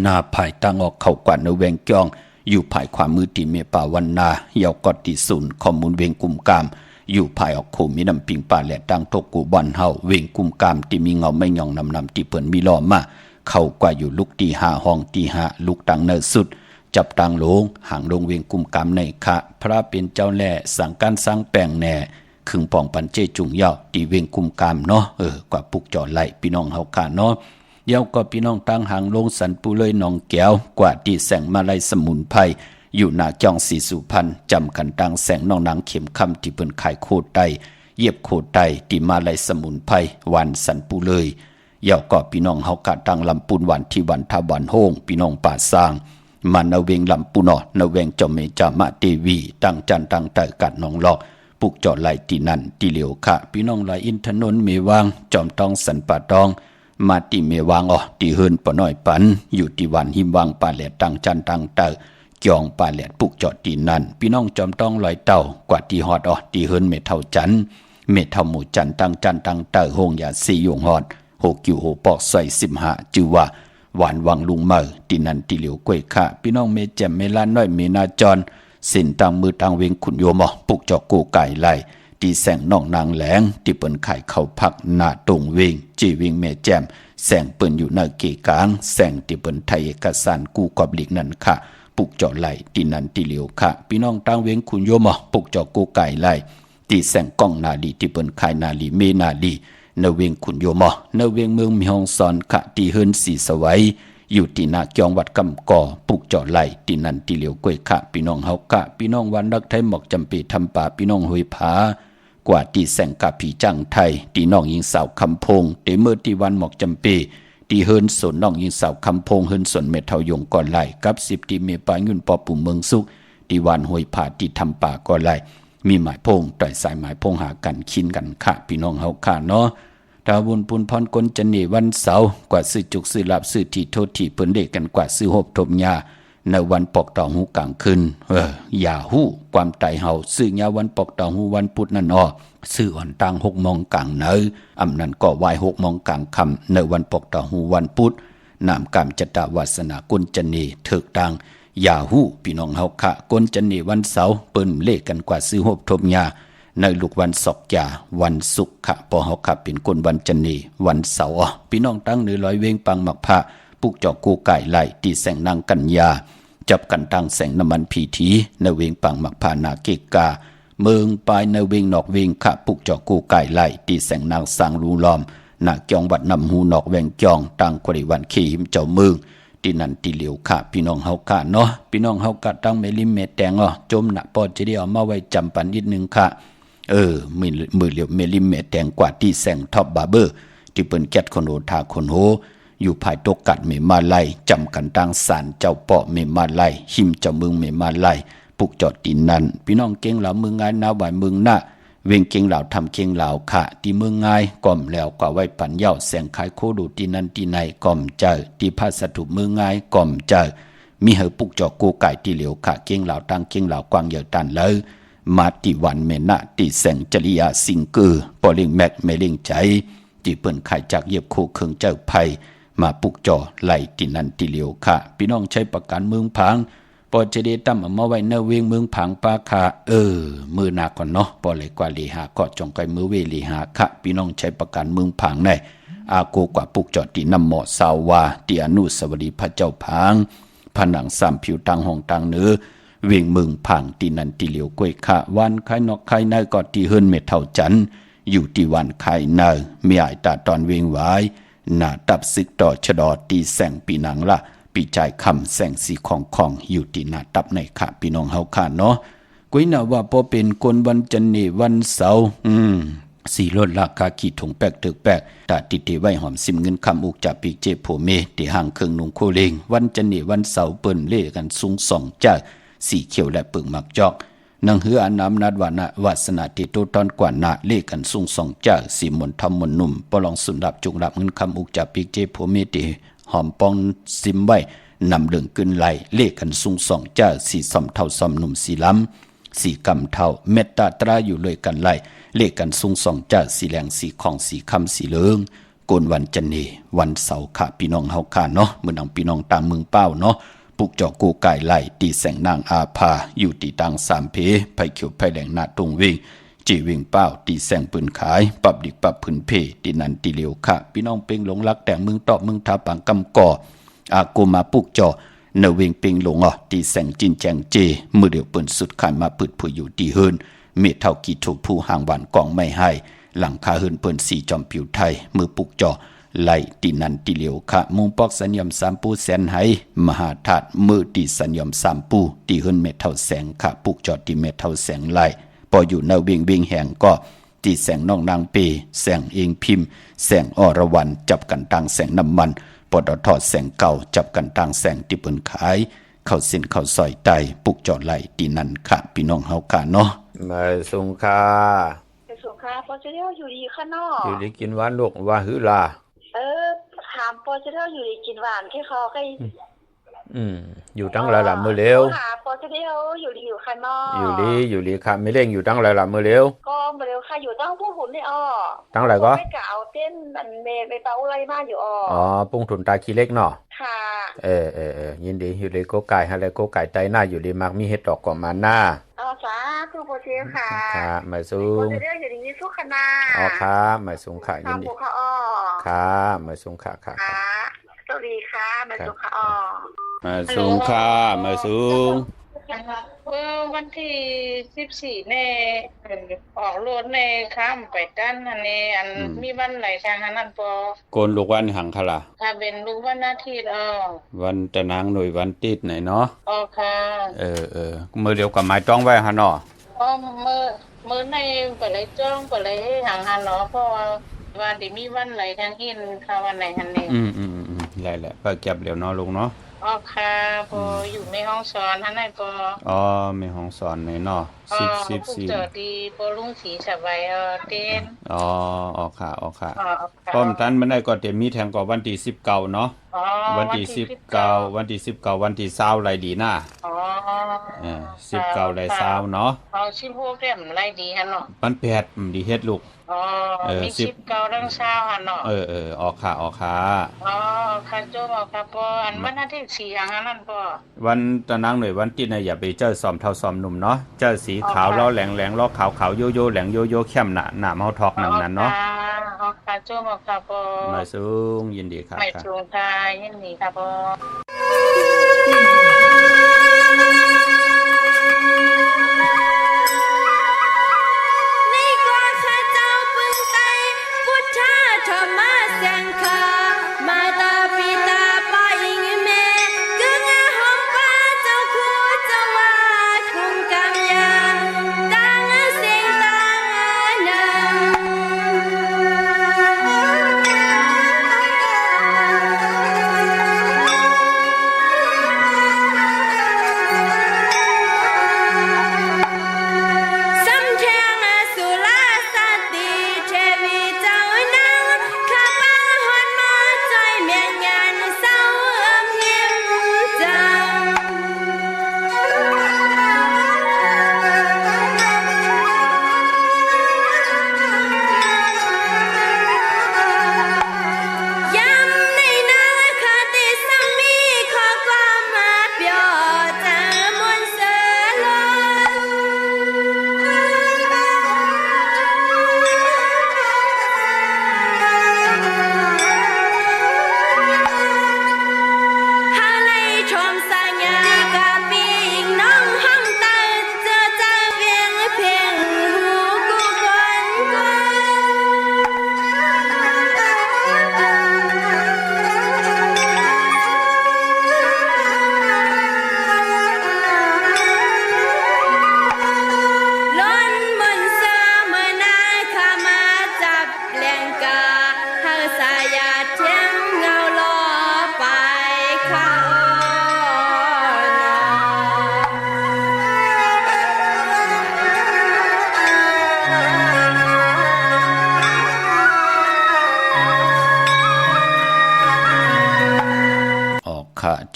นาภายตั้งออกเข้ากว่าในแวงจองอยู่ภายความมือตีเมป่าวันนาเยาวกอติศูนย์ข้อมูลเวียงกุมกามอยู่ภายออกโคมีน้ำปิงป่าและดังทกกูบอนเฮาเวียงกุมกามที่มีเงาไม่ยองนำที่เปิ่นมีล้อมาเข้ากว่าอยู่ลุกตี5ห้องตี5ลุกตังเนิสุดจับตังโลงห่างลงเวียงกุมกามในคะพระเป็นเจ้าแล่สั่งการสร้างแปลงแน่ขึงปองปันเจจุงยาวตีเวงกุมกามเนาะกว่าปุกจ่อไหลพี่น้องเฮาค่ะเนาะเย้าก็พี่น้องตั้งหางลงสันปูเลยหนองแก้วกว่าที่แสงมาลัยสมุนไพรอยู่หน้าจองสีสุพรรณจำกันตั้งแสงน้องนางเข็มคำที่เปิ้นขายโคตรไตเย็บโคตรไตที่มาลัยสมุนไพรวันสันปูเลย ยาวก็พี่น้องเฮากะตังลำปูนวันที่วันทาวันโฮงพี่น้องป่าสร้างมันเอาเวงลำปูนอนาเวงจอมเมจามะเตวีตั้งจันตั้งแต่กัดน้องลอกปุกเจาะไหลตีนันตีเหลียวค่ะพี่น้องไหลอินถนนเมวางจอมต้องสันป่าตองมาตีเมวางตีเฮินปะน้อยปันอยู่ที่วันหิมวางป่าแหลดตั้งจันตั้งแต่จองป่าแหลดปุกเจาะตีนันพี่น้องจอมต้องลอยเต่ากว่าตีฮอดตีเฮินเมเท่าจันเมเท่าหมู่จันตั้งจันตั้งแต่โฮงยาสียงฮอดโหกิวโหปอกใส่15จือว่าหวานวังลุงเมอตีนันตีเหลียวกล้วยค่ะพี่น้องเมแจ่มเมลานน้อยเมนาจรสินตังมือตังเวงขุนโยมปุกเจาะกูไก่ไหลตีแสงน้องนางแหลงที่เปิ้นไข่เข้าพักหน้าตรงเวงจีเวงเมแจ่มแสงเปิ้นอยู่หน้าเกกลางแสงที่เปิ้นไทยเอกสารกูกอบหลีกนั่นค่ะปุกเจาะไหลตีนันตีเหลียวค่ะพี่น้องตังเวงขุนโยมปุกเจาะกูไก่ไหลตีแสงกล้องนาลีที่เปิ้นไข่นาลีเมนาลีเนเวงขุนโยมเนเวงเมืองมีฮองซอนค่ะตีเฮินสีสวัยอยู่ที่นาเกียงวัดกำก่อปุกเจาะไหลตีนันตีเหลียวกล้วยค่ะพี่น้องเฮากะพี่น้องวันรักไทยหมอกจำปีทำป่าพี่น้องหอยผากว่าตีแสงกะผีจังไทยตีน้องยิงสาวคำพงเตเมื่อตีวันหมอกจำปีตีเฮินสนน้องยิงสาวคำพงเฮินสนเมทายงก่อนไหลกับ10ตีเมปายุนปอปุ่มเมืองสุกตีวันหอยผาตีทำป่าก่อนไหลมีหมายพงต่อยสายหมายพงหากันคินกันค่ะพี่น้องเฮาค่ะเนาะดาวบุญปุนพรกลจันนีวันเสาร์กว่าซื้อจุกซื้อลาบซื้อที่โทษที่เพิ่นเด็กกันกว่าซื้อหบทบยาในวันปอกตองหูกลางคืนอย่าหู้ความไตเฮาซื้อยาวันปอกตองหูวันพุธนั่นซื้ออ่อนตัง6 โมงกลางเนออำนั้นก็ไหว้6 โมงกลางค่ำในวันปอกตองหูวันพุธนามกามจตวาสนากลจันนีถึกตังอย่าหู้พี่น้องเฮาค่ะกลจันนีวันเสาร์เปิ้นเลขกันกว่าซื้อหบทบยาในลูกวันศอกยาวันศุกร์ค่ะพอเฮาขับเป็นคนวันจันนีวันเสาร์พี่น้องตั้งเหนือลอยเวงปังหมักพระปุกเจาะกูไก่ไหลตีแสงนางกัญญาจับกันตั้งแสงน้ำมันผีทีในเวงปังหมักพานาเกกาเมืองปลายในเวงนอกเวงค่ะปุกเจาะกูไก่ไหลตีแสงนางสางรูล้อมนาเกียงวัดนำหูนอกแวงจองตั้งกริวันขี้หิมเจ้าเมืองตีนันตีเหลียวค่ะพี่น้องเฮาค่ะเนาะพี่น้องเฮากะตั้งเมลิมเมแตงจมหนักปอดจะได้เอามาไว้จำปันนิดนึงค่ะมือเหลียวเมลิมเมแตงกว่าที่แสงท็อปบาร์เบอร์ที่เปิ้นแก๊ดคอนโดทาคนโหอยู่ภายตกกัดเมมาไลจำกันตั้งศาลเจ้าเปาะเมมาไลหิมเจ้าเมืองเมมาไลปุกจอดตีนันพี่น้องเก่งเหล่าเมืองงายนาไหวเมืองหน้าเวงเก่งเหล่าทำเก่งเหล่าค่ะที่เมืองงายก่อมแล้วกว่าไว้ปันเย้าแสงขายโคดูตีนันตีในก่อมเจอที่พาสถุเมืองงายก่อมเจอมีเหอปุกจอกูไก่ที่เหลียวค่ะเก่งเหล่าตั้งเก่งเหล่ากวางเหยอตันเลยมาติวันเมนะติแสงจริยาสิงกือปอลิงแมกเมลิงใจที่เปิ้นขายจากเย็บคู่เครื่องเจ้าไผ่มาปุกจอไหลตินันติเหลียวค่ะพี่น้องใช้ประกันเมืองพังปอจะได้ตั้มมาไว้เนเวงเมืองพังปาคามือหนักก่อนเนาะปอเลยกว่าลีหาก็จงไกมือเวลีหาค่ะพี่น้องใช้ประกันเมืองพังในอาโกกว่าปุกจอตีนำหมอสาวาตีอนุสวรีพระเจ้าพังผนังสามผิวตังห้องตังเนื้อเวียงเมืองพังตีนันตีเหลียวกล้วยค่ะวันไข่นอกไข่ในก็ตีเฮินเมเท่าจันอยู่ที่วันไข่ในมีอายตาตอนเวียงไว้หน้าตับซึกต่อชะดอตีแสงปีนังละปีใจคำแสงสีของอยู่ที่หน้าตับในค่ะพี่น้องเฮาค่ะเนาะกุ้ยน่ะว่าพอเป็นคนวันจันทร์นี่วันเสาร์สีลดราคาขีดถุงแปกตึกแปกตาติไว้หอมซิมเงินคำอุกจากปีเจโผเมที่ห่างเครื่องนุ่งโคเลงวันจันทร์นี่วันเสาร์เปิ้นเล่กันสูง2จากสีเขียวและปึงมักจอกนังเหืออนามนัดวานะวาสนาติโตตอนกว่านาเลกันสูง2จากสีมนทำมนนุ่มปลองสุนดับจุงดับเงินคำอุกจากปีเจโผเมติหอมปองซิมไว้นำเรื่องขึ้นไหลเลขกันสูง2จากสีสอมเท่าสอมหนุ่มสีล้ำสีกำเท่าเมตตาตราอยู่เลยกันไหลเลขกันสูง2จากสีแหลงสีของสีคำสีเหลืองโกนวันจันนีวันเสาร์ค่ะพี่น้องเฮาค่ะเนาะเมื่อนังพี่น้องตามเมืองเป้าเนาะปุกจอกูไก่ไหลตีแสงนางอาภาอยู่ตีตัง3เพไผเขียวไผแหลงหน้าตรงวิ่งจีวิ่งเป้าตีแสงปืนขายปรับดิกปรับผืนเพตีนันตีเหลียวค่ะพี่น้องเป่งหลงรักแต่เมืองตอบเมืองทาปังกำก่ออากูมาปุกจอเนเวงเป่งหลงตีแสงจินแจงเจมือเดียวปืนสุดขายมาปืดผู้อยู่ตีเฮินเมเท่ากีถูกผู้ห่างหวานกองไม่ให้หลังคาเฮินเปิ้นสีจอมผิวไทยมือปุกจอไล่ตีนันตีเหลียวค่ะมุงปอกสัญญม3ปูแสนไหมหาธาตุมือตีสัญญม3ปูตีเฮินเมเท่าแสงค่ะปุกจอตีเมเท่าแสงไล่พออยู่ในเวียงแห่งก็ตี ตีแสงน้องนางปีแสงเองพิมพ์แสงอรวรรณจับกันตังแสงน้ำมันปตทแสงเก่าจับกันตังแสงที่เปิ้นขายเข้าสินเข้าซอยไตปุกจอดไหลตีนั่นค่ะพี่น้องเฮากะเนาะมาสุงค่ะสุงค่ะพอจะเที่ยวอยู่ดีค่ะน้ออยู่ดีกินหวานลูกว่าหือล่ะถามพอจะเที่ยวอยู่ดีกินหวานแค่คอใกล้อยู่ตั้งหลายๆมื้อเร็วหาพอจะเที่ยวอยู่ดีอยู่ค่ะน้ออยู่ดีค่ะไม่เร่งอยู่ตั้งหลายๆมื้อเร็วก็บ่เร็วค่ะอยู่ตั้งพวกผมนี่ตั้งหลายก็ไม่กะเอาเต้นอันเมไปเป้าอะไรมาอยู่ปุ้งถุนตาขี้เล็กเนาะค่ะยินดีอยู่ดีโกไก่หาแล้วโกไก่ไตหน้าอยู่ดีมักมีเฮ็ดดอกก่อมาหน้าสาธุพอเที่ยวค่ะค่ะมาสูงพอจะเที่ยวอยู่ดีสุขนาค่ะมาสูงค่ะยินดีค่ะมาสูงค่ะค่ะสวัสดีค่ะมาสูงค่ะมาสูงค่ะมาสูงวันที่14ในออกรถในข้ามไปด้านนี้อันมีวันไหลทางนั้นปอโกนลูกวันหังค่ะล่ะถ้าเป็นลูกวันอาทิตย์วันตะนางหน่วยวันติดไหนเนาะค่ะมื้อเดียวกับไม้ต้องไว้หั่นเนาะมื้อในบ่ได้จ้องบ่ได้หังหั่นเนาะเพราะว่าวันที่มีวันไหลทางหินค่ะวันไหนหั่นนี่แหละๆเปิดเก็บแล้วเนาะลุงเนาะค่ะพออยู่ในห้องสอนท่านไหนปมีห้องสอนในเนาะ14เจอดีปลุงสีสบายเต้นค่ะพร้อมทันมันได้ก็เต็มมีแทงก็วันที่19เนาะวันที่19วันที่20ไรดีน่ะ19ไร20เนาะ16เต็มไรดีหั่นเนาะวัน8ดีเฮ็ดลูกมี19ทั้งเช้าหั่นเนาะออกค่ะค่ะโจมค่ะปออันวันอาทิตย์4อย่างนั้นปอวันตะนางหน่วยวันติดน่ะอย่าไปเจอซ้อมเท่าซ้อมหนุ่มเนาะเจอสีขาวล้อแหลงล้อขาวๆโยโย่แหลงโยโย่เข้มหน้าเฮาทอกนั่นเนาะค่ะโจมค่ะปอมาสูงยินดีค่ะมาสูงค่ะยินดีค่ะปอ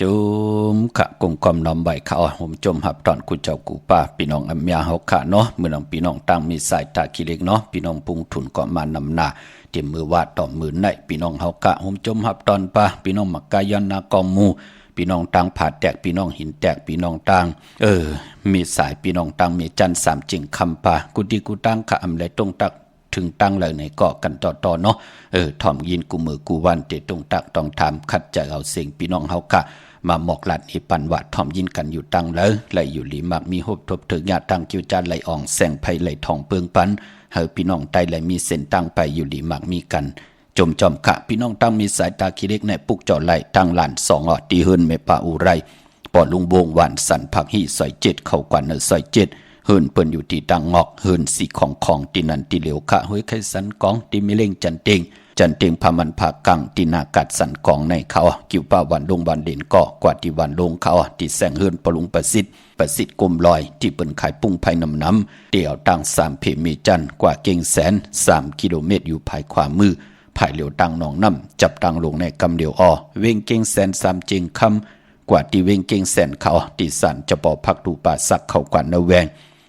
จุมขะกงกอมน้อมใบขะผมจมหับตอนกูเจ้ากูป้าพี่น้องอำยาเฮาขะเนาะมื้อน้องพี่น้องตั้งมีสายตาขี้เล็กเนาะพี่น้องปุงทุนก็มานำหน้าเตรียมมือวาดต่อมือในพี่น้องเฮากะผมจมหับตอนป้าพี่น้องมักกายันนากองมูพี่น้องตังผาแตกพี่น้องหินแตกพี่น้องตังมีสายพี่น้องตังมีจัน3จิงคำป้ากูดีกูตังขะอำไลตรงตักถึงตั้งเลยในเกาะกันต่อเนาะถ่อมยินกูมือกูวันเตตรงตักต้องทำขัดใจเอาเสียงพี่น้องเฮากะมาหมอกหลัดอีปันว่าถ่อมยินกันอยู่ตั้งเลยไหลอยู่หลีมักมีฮบทบถึงญาตั้งคิวจานไหลอ่องแสงไผไหลทองเปิงปันเฮาพี่น้องใต้ไหลมีเส้นตั้งไปอยู่หลีมักมีกันจมจอมขะพี่น้องตั้งมีสายตาขี้เล็กในปุกจอไหลตั้งหลาน2ตีเฮินเมปาอุไรปอดลุงวงหวานสันผักหี่ซอย7เข้ากว่าเนอซอย7 เฮินเปิ้นอยู่ที่ตังงอกเฮินสีของที่นันที่เหลียวค่ะห้วยไข่สันกองที่มีเล่งจันเต็งพามันผากังที่นากัดสันกองในเขากิ่วป้าวันลงวันเด่นก็กว่าที่วันลงเขาที่แสงเฮินปลุงประสิทธิ์กลมลอยที่เปิ้นขายปุ้งภายน้ำเดี่ยวตัง3เพมีจันกว่าเก่งแสน3 กิโลเมตรอยู่ภายขวามือภายเหลียวตังหนองน้ำจับตังลงในกำเหลียวเวงเก่งแสน3เจงคำกว่าที่เวงเก่งแสนเขาที่สันจะปอพักถูป่าสักเขากว่านาแวง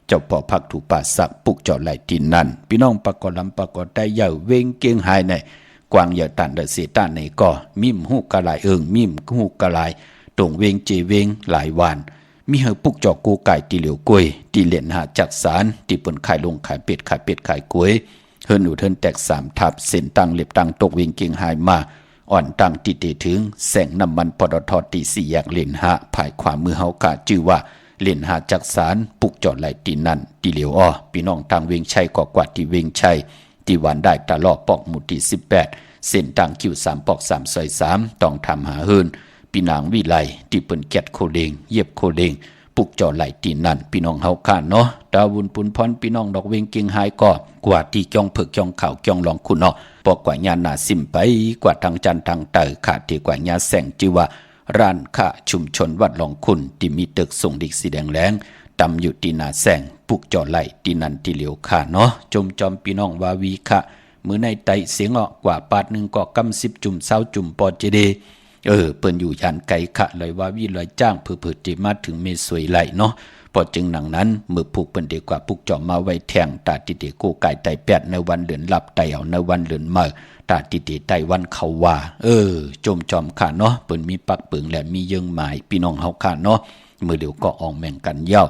เจ้าปอพักถูป่าสักปุกจอดไหลที่นั่นพี่น้องปากอลำปากอได้ยาวเวงเก่งหายในกวางอย่าตันเดเสต้านในก็มิมหูกะลายมิมหูกะลายตรงเวงเจเวงหลายวันมีเฮปุกจอกกูไก่ตีเหลียวกล้วยตีเหรียญหาจักสารตีเปิ้นขายลงขายเป็ดขายกล้วยเฮินอูเทินแตก3ทับเส้นตังเล็บตังตกเวงเก่งหายมาอ่อนตังติเตถึงแสงน้ำมันปตทตี4แยกเหรียญหาภายขวามือเฮากะชื่อว่าเหรียญหาจักสารปุกจอดไหลตีนั่นตีเหลียวพี่น้องทางเวงชัยก็กว่าที่เวงชัยที่วันได้ตะลอปอกหมู่ที่18เส้นตังคิว3ปอก3ซอย3ต้องทำหาเฮินพี่นางวิไลที่เปิ้นแกดโคเดงเย็บโคเดงปุกจอไหลตีนั่นพี่น้องเฮาข้านเนาะดาวุนปุนพรพี่น้องดอกเวงเก่งหายก็กว่าที่จ้องเผือกจ้องข่าวจ้องลองคุณเนาะปอกกว่าญาณาซิมไปกว่าทางจันทางเตอขาดที่กว่าญาแสงจิว่าร้านค้าชุมชนวัดลองคุณที่มีตึกส่งดิกสีแดงแรงตำอยู่ที่นาแสงปุกจอไหลตีนั่นที่เหลียวข้าเนาะจมจอมพี่น้องวาวีค่ะมือในไตเสียงกว่าปาดหนึ่งก็กำ10 จุ่ม20 จุ่มปอเจเดเปิ้นอยู่ยานไกลค่ะเลยว่าวิเลยจ้างเพื่อที่มาถึงเมสวยไหลเนาะพอจึงหนังนั้นมือผูกเปิ้นเด็กกว่าผูกจอมาไว้แทงตาติเตกูไก่ไต8ในวันเดือนลับไตเอาในวันเดือนเมื่อตาติเตไตวันเขาว่าจมจอมค่ะเนาะเปิ้นมีปักปึงและมีเยิงหมายพี่น้องเฮาค่ะเนาะมือเดียวก็ออกแม่งกันยาว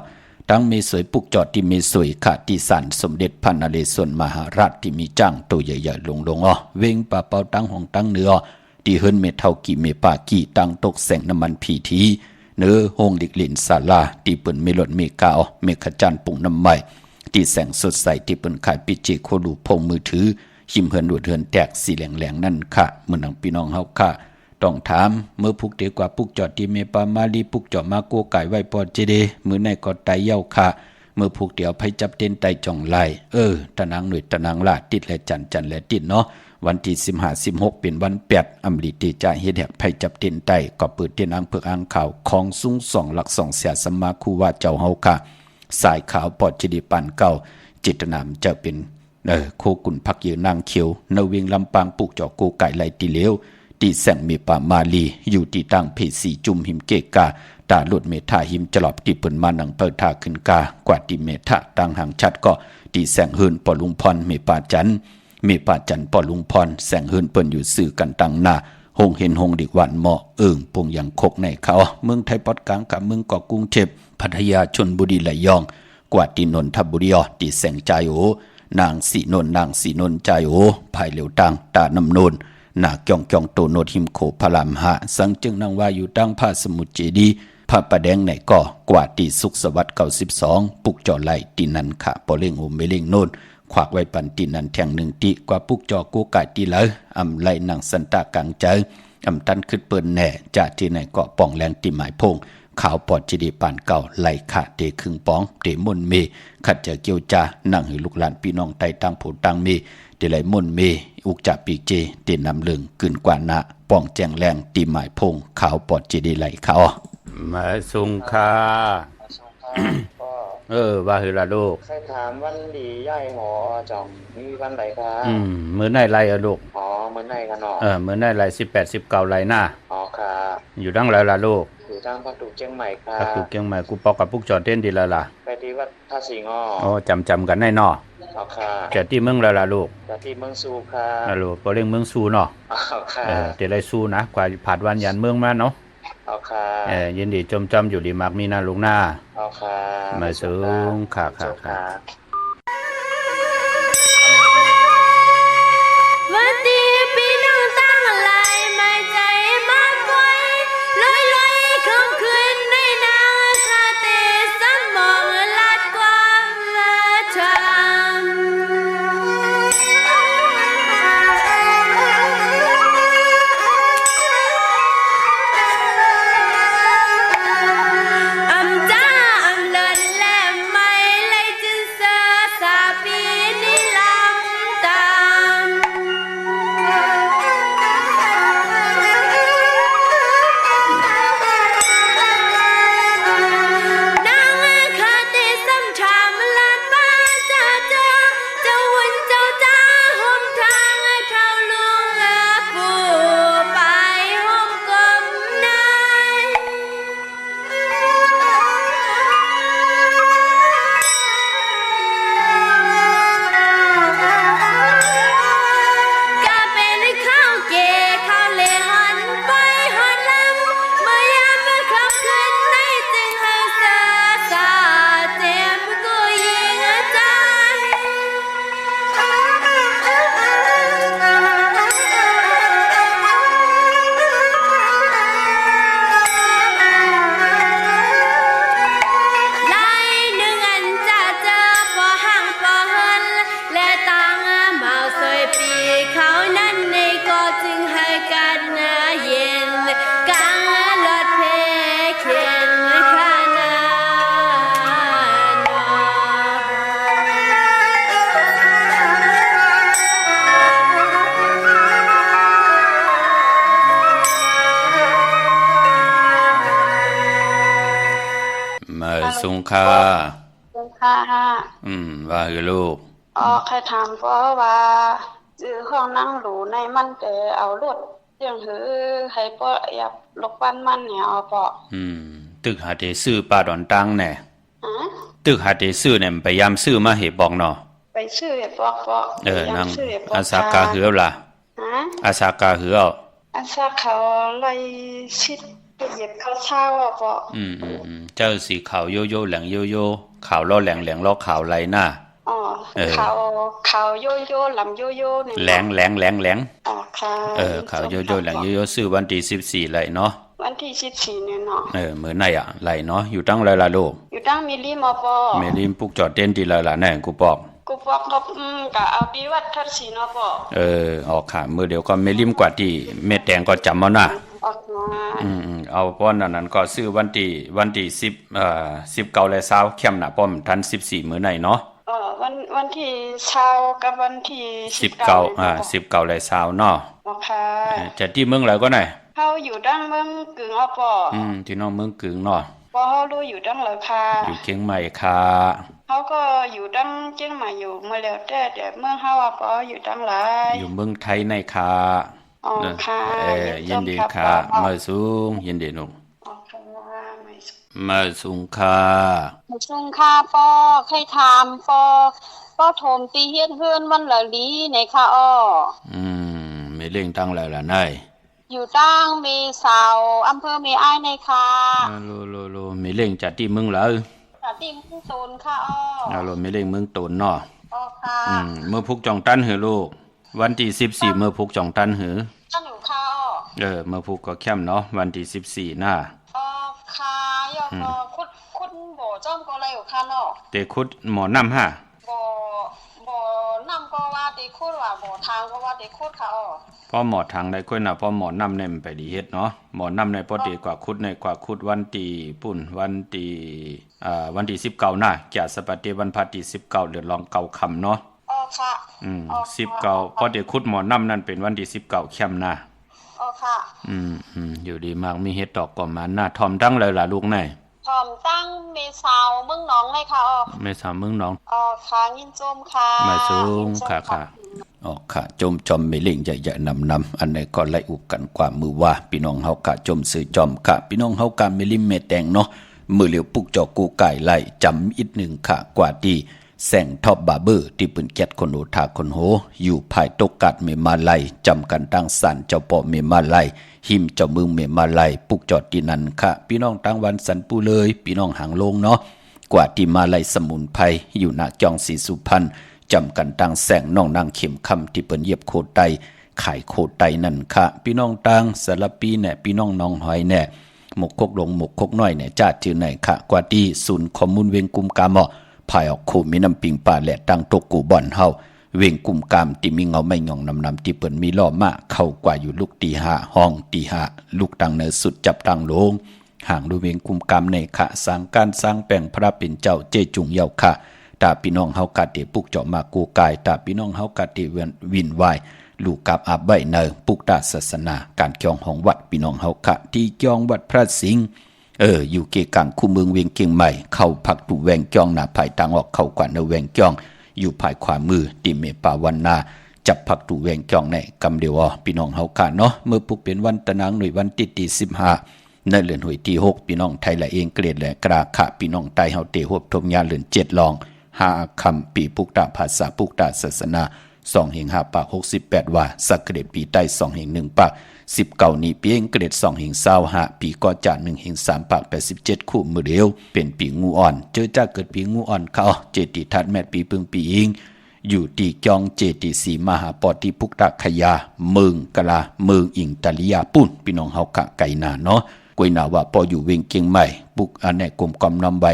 ตั้งเมสวยปุกจอดที่เมสวยค่ะที่ศาลสมเด็จพระนเรศวรมหาราชที่มีจ้างตัวใหญ่ๆลงเวงป่าเป่าตั้งห้องตั้งเนื้อที่เฮิรนเมเท่ากี่เมปากี่ตั้งตกแสงน้ำมันผีทีเนื้อโฮงดิกลินศาลาที่เปิ้นเมลดเมกาเมขจันปุ่งน้ำใหม่ที่แสงสดใสที่เปิ้นขายปิเจโคลูพงมือถือหิมเฮิรนดูดเฮิรนแตกสีแหลงๆนั่นค่ะเมื่อนังพี่น้องเฮาค่ะต้องถามเมื่อพุกเดียวกว่าพุกจอดที่เมปามาลีพุกจอดมาโกไก่ไว้ปอเจเดมือในก็ไตเย้าค่ะเมื่อพุกเดียวไปจับเต้นไตจ่องไล่ตะนางหน่วยตะนางลาติดและจันและติดเนาะวันที่15-16เป็นวัน8อำลิติจ่าเฮ็ดแหกไผจับเต้นไตก็เปิดเต้นอังเพิกอังข่าวของสูง2หลัก2เสียสมาคูว่าเจ้าเฮาค่ะสายขาวปอดจิดีปานเก่าจิตนามจะเป็นโคกุนพักยืนนางเขียวนเวียงลำปางปุกจอกูไก่ไหลติเลวที่แสงมีป่ามาลีอยู่ที่ตั้งเพสีจุ่มหิมเกกาตาหลุดเมธาหิมจลอบที่เปิ้นมานังเปิดท่าขึ้นกากว่าที่เมธาตั้งหางชัดก็ที่แสงเฮินปอลุงพรเมป่าจันปอลุงพรแสงเฮินเปิ้นอยู่สื่อกันตั้งหน้าหงเห็นหงดิกวันเหมาะปงอย่างคกในเขาเมืองไทยปอดกลางกับเมืองเกาะกรุงเทพพัทยาชลบุรีระยองกว่าที่นนทบุรีที่แสงใจนางสีนนใจภายเหลียวตังตาน้ำนนนาเกียงโตโนดหิมโขพลามหะสังจึงนางว่าอยู่ตั้งผ้าสมุทรเจดีผ้าประแดงในก่อกว่าที่สุขสวัสดิ์92ปุกจอไหลตีนันขะปอเล่งโอเมเล่งโนนขวากไว้ปันตีนันแทง1 ติกว่าปุกจอกูกะตีเหลออำไลนางสันตากลางใจอำตันขึ้นเปิ้นแน่จากที่ไหนก็ป่องแรงติหมายพงขาวปอดจีดีปานเก่าไหลขาเตครึ่งป้องเตมนเมขัดจะเกี่ยวจานั่งให้ลูกหลานพี่น้องไตตั้งผู้ตั้งเมเดไหลมนเมอุกจับปีเจเตนำเลืองกึนกว่านะป้องแจงแรงตีหมายพงขาวปอดจีดีไหลเขามาสุงคาว่าคือละลูกใครถามวันดีย่ายหอจ่องมีวันไหนคะมื้อไหนไรลูกมื้อไหนกันเนาะมื้อไหนไร18-19ไรหน้าค่ะอยู่ดังแล้วล่ะลูกอยู่ทางพักถูกเชียงใหม่ค่ะพักถูกเชียงใหม่กูปอกกับปุกจอดเต้นดีแล้วล่ะไปที่วัดท่าสิงจำกันแน่นอค่ะแกที่เมืองแล้วล่ะลูกแกที่เมืองซูค่ะลูกบ่เร่งเมืองซูเนาะค่ะเดี๋ยวไรซูนะกว่าผ่านวันยันเมืองมาเนาะค่ะยินดีจมอยู่ดีมากมีหน้าลูกหน้าค่ะมาสูงค่ะวันดีพี่น้องตั้งหลายไม่ใจมากไว้ลอยคำคืนในนางคาเตสังมองลัดความชามอำจ้าอำเลินและไม่ไหล สุงค่า ค่ะ ว่าคือลูก ใครถามเพราะว่าซื้อห้องนั่งหรูในมันแต่เอารถเรื่องหือให้ป้ออยากลกบ้านมันเนี่ยเอาปอ ตึกหาเดซื้อป้าดอนตังแน่ ฮะ ตึกหาเดซื้อเนี่ยพยายามซื้อมาให้บอกเนาะ ไปชื่อเห็ดปอกปอ นั่ง ชื่อเห็ดปอก อาสากาเหือล่ะ ฮะ อาสากาเหือ อาซาเขาไล่ชิดไปเหยียบเขาเช่าอ่ะปอ เจ้าสีขาวโยโย่แหลงโยโย่ขาวล้อแหลงแหลงล้อขาวไหลหน้า อ๋อเขาโยโย่ลำโยโย่เนี่ย แหลงแหลงแหลงแหลง อ๋อค่ะ ขาวโยโย่แหลงโยโย่ซื้อวันที่14ไหลเนาะ วันที่14เนี่ยเนาะ มื้อไหนอ่ะไหลเนาะอยู่ตั้งไรล่ะลูก อยู่ตั้งมิลลิมอปอ เมลิมปุกจอดเต้นดีล่ะแน่กูบอก กูปอกก็ก็เอาดีวัดทัดสีเนาะปอ ออกค่ะมื้อเดียวก็เมลิมกว่าที่เม็ดแดงก็จำเอานะ ออกมา เอาป้อนนั้นก็ซื้อวันที่19และ20เข้มน่ะป้อมทัน14มื้อไหนเนาะ วันที่เช้ากับวันที่19 19และ20เนาะ อ๋อค่ะ จะที่เมืองแล้วก็ไหน เฮาอยู่ดั้งเมืองกึ่งอ่ะปอ ที่น้องเมืองกึ่งเนาะ ปอเฮารู้อยู่ดั้งแล้วค่ะ อยู่เชียงใหม่ค่ะ เฮาก็อยู่ดั้งเจียงใหม่อยู่มาแล้วแต่เมืองเฮาอ่ะปออยู่ดั้งหลาย อยู่เมืองไทยในค่ะ อ๋อค่ะ ยินดีค่ะมาสูงยินดีนุ่ง อ๋อค่ะไม่ มาสูงค่ะ ซุงค่ะปอเคยถามปอโทมตีเฮียนเฮือนวันละลีในค่ะอ้อ ไม่เล่งตั้งแล้วล่ะนาย อยู่ตั้งมีสาวอำเภอมีอ้ายในค่ะ โลไม่เล่งจัดที่เมืองแล้ว สาติมโซนค่ะอ้อ โลไม่เล่งเมืองตนเนาะ อ๋อค่ะ เมื่อพุกจองตันหือลูกวันที่14เมื่อพุกจองตันหือ ท่านหนูค่ะอ้อ เมื่อพุกก็เข้มเนาะวันที่14หน้า อ๋อค่ะยอมคุณบ่จ้อมก็เลยอยู่ค่ะเนาะ เตคุดหมอนำห้า บ่นำก็ว่าติคุดว่าบ่ทางก็ว่าติคุดค่ะอ้อ พอหมอทางได้ค่อยน่ะพอหมอนำเนี่ยมันไปดีเฮ็ดเนาะหมอนำในพอดีกว่าคุดในกว่าคุดวันที่ปุ่นวันที่19หน้าแก่สปฏิวันพัดที่19เดือนรองเก่าค่ำเนาะ อ๋อค่ะ19พอดีคุดหมอนำนั่นเป็นวันที่19ค่ำหน้า อ๋อค่ะ อยู่ดีมากมีเฮ็ดดอกก่อมาหน้าทอมดังเลยล่ะลูกนาย พร้อมตั้งเมสาวเมืองหนองเลยค่ะอ้อ แม่สาวเมืองน้อง อ๋อค่ะยินจมค่ะ มาสูงค่ะค่ะจมจอมไม่เล่งใหญ่ๆนำอันไหนก็ไล่อุกกันความมือว่าพี่น้องเฮากะจมซื้อจอมค่ะพี่น้องเฮากะไม่ลิมเมแตงเนาะมือเหลียวปุกจอกูไก่ไล่จำอีกหนึ่งค่ะกว่าที่แสงท็อปบาร์เบอร์ที่ปืนแก๊สคนโอทาคนโหอยู่ภายตกกัดเมมาไลจำกันตั้งสันเจ้าปอเมมาไลหิมเจ้ามึงเมมาไลปุกจอดที่นั่นค่ะพี่น้องตั้งวันสันปูเลยพี่น้องหางลงเนาะกว่าที่มาไลสมุนไพรอยู่ณจองศรีสุพรรณจำกันตั้งแสงน้องนางเข็มคำที่เปิ้นเหยียบโคไตขายโคไตนั่นค่ะพี่น้องตั้งสารปีแน่พี่น้องน้องหอยแน่หมกคกหลงหมกคกน้อยแน่จ้าจื่อไหนค่ะกว่าที่ศูนย์ข้อมูลเวงกุมกาหมอภายออกคู่มีน้ำปิงป่าและตั้งตกกูบ่อนเฮาเวงกุมกามที่มีเงาไม่หย่องนำที่เปิ้นมีล้อมาเข้ากว่าอยู่ลูกตี5ห้องตี5ลูกตังเนอสุดจับตังโลงห่างดูเวงกุมกามในค่ะสร้างการสร้างแปลงพระเป็นเจ้าเจจุงเยาค่ะตาพี่น้องเฮากะเตปุกเจาะมากูกายตาพี่น้องเฮากะเตวินวายลูกกับอาบใบเนอปุกตาศาสนาการเกี่ยงของวัดพี่น้องเฮากะที่เกี่ยงวัดพระสิงห์อยู่เกกังคู่เมืองเวียงเกียงใหม่เข้าพักตุแวงจ้องหน้าภายต่างออกเข้ากว่าเนแวงจ้องอยู่ภายขวามือติเมปาวันนาจับพักตุแวงจ้องในกำเดียวพี่น้องเฮากะเนาะเมื่อปุกเป็นวันตะนางหน่วยวันที่15ในเดือนหวยที่6พี่น้องไทยละเองเกลียดและกราขะพี่น้องไตเฮาเตฮบทมยาเดือน7ลอง5คำปีปุกตาภาษาปุกตาศาสนา2แห่ง5ปาก68ว่าสักเกตปีใต้2แห่ง1ปาก19นี้ปีเองเกรด2แห่ง25ปีก็จะ1แห่ง3ปาก87คู่มือเดียวเป็นปีงูอ่อนเจอจ้าเกิดปีงูอ่อนเขาเจติทัดแม่ปีปึงปีอิงอยู่ที่จองเจติสีมหาปอติพุกตะขยาเมืองกะลาเมืองอิงตะลิยาปุ่นพี่น้องเฮากะไก่นาเนาะกวยนาว่าพออยู่เวียงเกียงใหม่ปุกอันแนกลมกอมน้ำใบ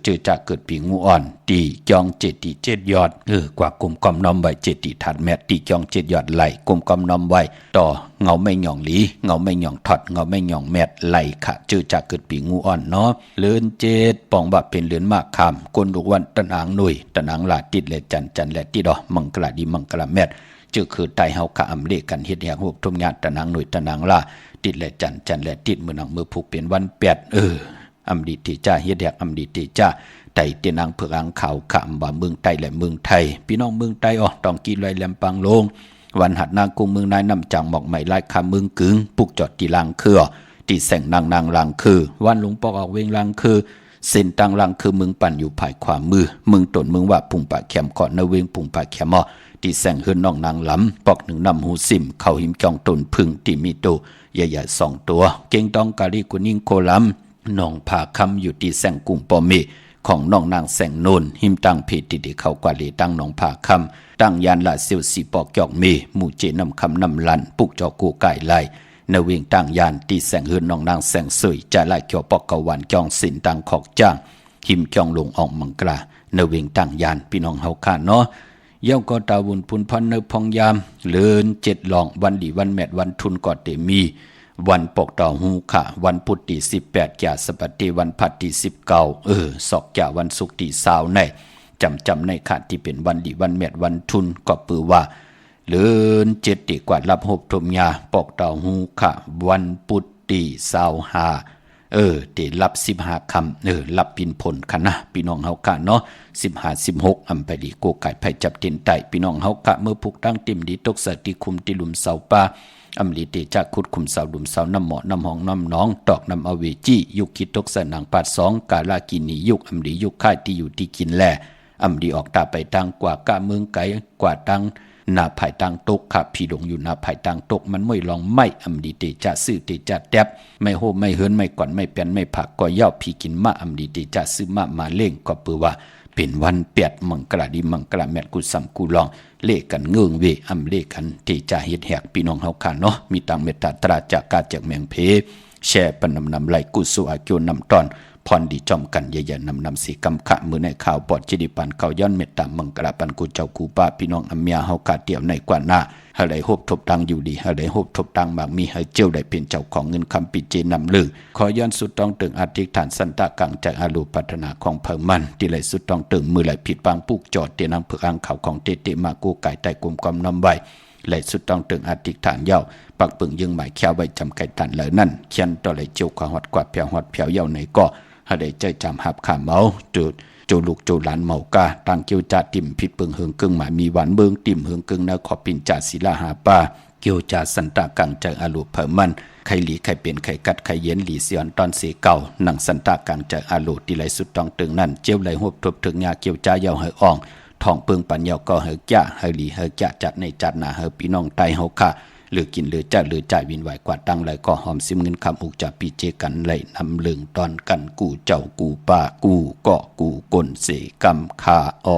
เจอจากเกิดปีงูอ่อนตีจองเจติ7ยอดกว่ากลมกอมน้ำใบเจติทัดแม่ตีจอง7ยอดไหลกลมกอมน้ำใบต่อเงาไม่หย่องหลีเงาไม่หย่องถอดเงาไม่หย่องแมดไหลค่ะเจอจากเกิดปีงูอ่อนเนาะเลือนเจดปองบับเป็นเลือนมากคำกลดุกวันตะนางหนุ่ยตะนางลาติดและจันและติดมังกลาดีมังกลาแมดเจอคือไตเฮากะอำเลกันเฮ็ดอย่างหุบทุมญาตะนางหนุ่ยตะนางลาติดและจันและติดมือหนังมือผูกเป็นวัน8 อำดีที่จ้าเฮ็ดแหกอำดีที่จ้าไต่เตียนางเผือกอังข่าวขำว่าเมืองไทยและเมืองไทยพี่น้องเมืองไทยต้องกินลอยแหลมปังลงวันหัดนางกุงเมืองนายนำจังหมอกใหม่ไล่คาเมืองกึ่งปุกจอดตีลางคือตีแสงนางลางคือวันหลวงปอกออกเวงลางคือเส้นตังลางคือเมืองปั่นอยู่ภายขวามือเมืองตนเมืองว่าปุ่งปากแขมก่อนนเวงปุ่งปากแขมตีแสงเฮือนน้องนางลำปอกหนึ่งนำหูซิมเขาหิมจองตนพึ่งตีมีโตใหญ่ๆ2ตัวเก่งต้องกาลีกุนิ่งโคลำน้องผาคำอยู่ตีแสงกุ่งปอเมของน้องนางแสงโนนหิมตังเพติดิเข้ากว่าลีตั้งน้องผาคำตั้งยานละเซียวสีปอกจอกเมหมู่เจนำคำนำลันปุกจอกูไก่ไลนเวงตั้งยานตีแสงเฮือนน้องนางแสงสวยจะไล่เกี่ยวปอกกวันจองสินตังขอกจ้างหิมจองลงออกมังกลานเวงตั้งยานพี่น้องเฮาข้าเนาะเย้าก็ตาวุนพุนพันเนพองยามเลิน7หลองวันดีวันแมดวันทุนกอดเตมีวันปกต่อหูค่ะวันพุธที่18จ่าสปฏิวันพัดที่19ศอกจ่าวันศุกร์ที่20ในจำในขาดที่เป็นวันดีวันแมดวันทุนก็ปือว่าเลิน7ตีกว่ารับหบทมยาปกต่อหูค่ะวันพุธที่25ตีรับ15คำรับปินผลค่ะนะพี่น้องเฮากะเนาะ15 16อำไปดีโกไก่ไผจับตินไตพี่น้องเฮากะเมื่อผูกตั้งติมดีตกสติคุมติลุมเสาป่าอำลีเตจักขุดคุมเสาดุมเสาน้ำหมอน้ำหองน้ำน้องตอกน้ำอเวจียุคคิดตกสนางปาด2กาลากินียุคอำลียุคค่ายที่อยู่ที่กินแลอำลีออกตาไปทางกว่ากะเมืองไกกว่าตังหน้าภายตังตกขับพี่หลงอยู่หน้าภายตังตกมันไม่ลองไม่อำดีเตจะซื้อเตจะแดบไม่โหไม่เฮินไม่ก่อนไม่เปลี่ยนไม่ผักก็ย่อพี่กินมาอำดีเตจะซื้อมาเล่งก็เปือว่าเป็นวันเปียดมังกราดีมังกราแมดกุสัมกุลองเลกันเงืองเวอำเลกันเตจะเฮ็ดแหกพี่น้องเฮาค่ะเนาะมีตังเมตตาตราจากกาจากแมงเพแช่ปนำไหลกุสุอาโกนำตอนพรดีจอมกันใหญ่ๆนำสีกำขะมือในข่าวปอดจิดิปันเขาย้อนเมตตามังกราปันกูเจ้ากูป้าพี่น้องอเมียเฮากาเตียวในกว่าหน้าให้ได้ฮบทบตังอยู่ดีให้ได้ฮบทบตังบางมีให้เจ้าได้เป็นเจ้าของเงินคำปิเจนำลือขอย้อนสุดต้องตึงอธิษฐานสันตะกังจากอาลูพัฒนาของเพิ่มมันที่ไหลสุดต้องตึงมือไหลผิดบางปุกจอดเตียนังเผือกอังเขาของเตมากูไก่ใต้กลมกำนำไว้ไหลสุดต้องตึงอธิษฐานเย้าปักปึงยังหมายแควไว้จำไก่ตันเหล่านั้นเขียนต่อไหลเจียวขวาหอดกว่าเพียวหอดเพียวเย้าในก็ให้ได้ใจจำหับขาเมาจุดโจลูกโจหลานเมากาตั้งเกี่ยวจ่าติ่มผิดเปิงเฮิงกึ่งหมายมีหวานเบิงติ่มเฮิงกึ่งนาขอปินจ่าศิลาหาป้าเกี่ยวจ่าสันตะกังจากอาลูเผมันไข่หลีไข่เป็นไข่กัดไข่เย็นหลีเสียนตอนเสเก่าหนังสันตะกังจากอาลูที่ไหลสุดต้องตึงนั่นเจียวไหลหบทบถึงยาเกี่ยวจ่าเยาเฮออ่องทองเปิงปัญญาก็เฮอจ่าเฮอหลีเฮอจ่าจัดในจัดหนาเฮอพี่น้องไตเฮาค่ะหรือกินหรือจ่าหรือจ่ายวินไหวกว่าตั้งไหลก็หอมซิมเงินคำอุกจะปีเจกันไหลนำเลืองตอนกันกูเจ้ากูป้ากูเกาะกูกลเสกำคาอ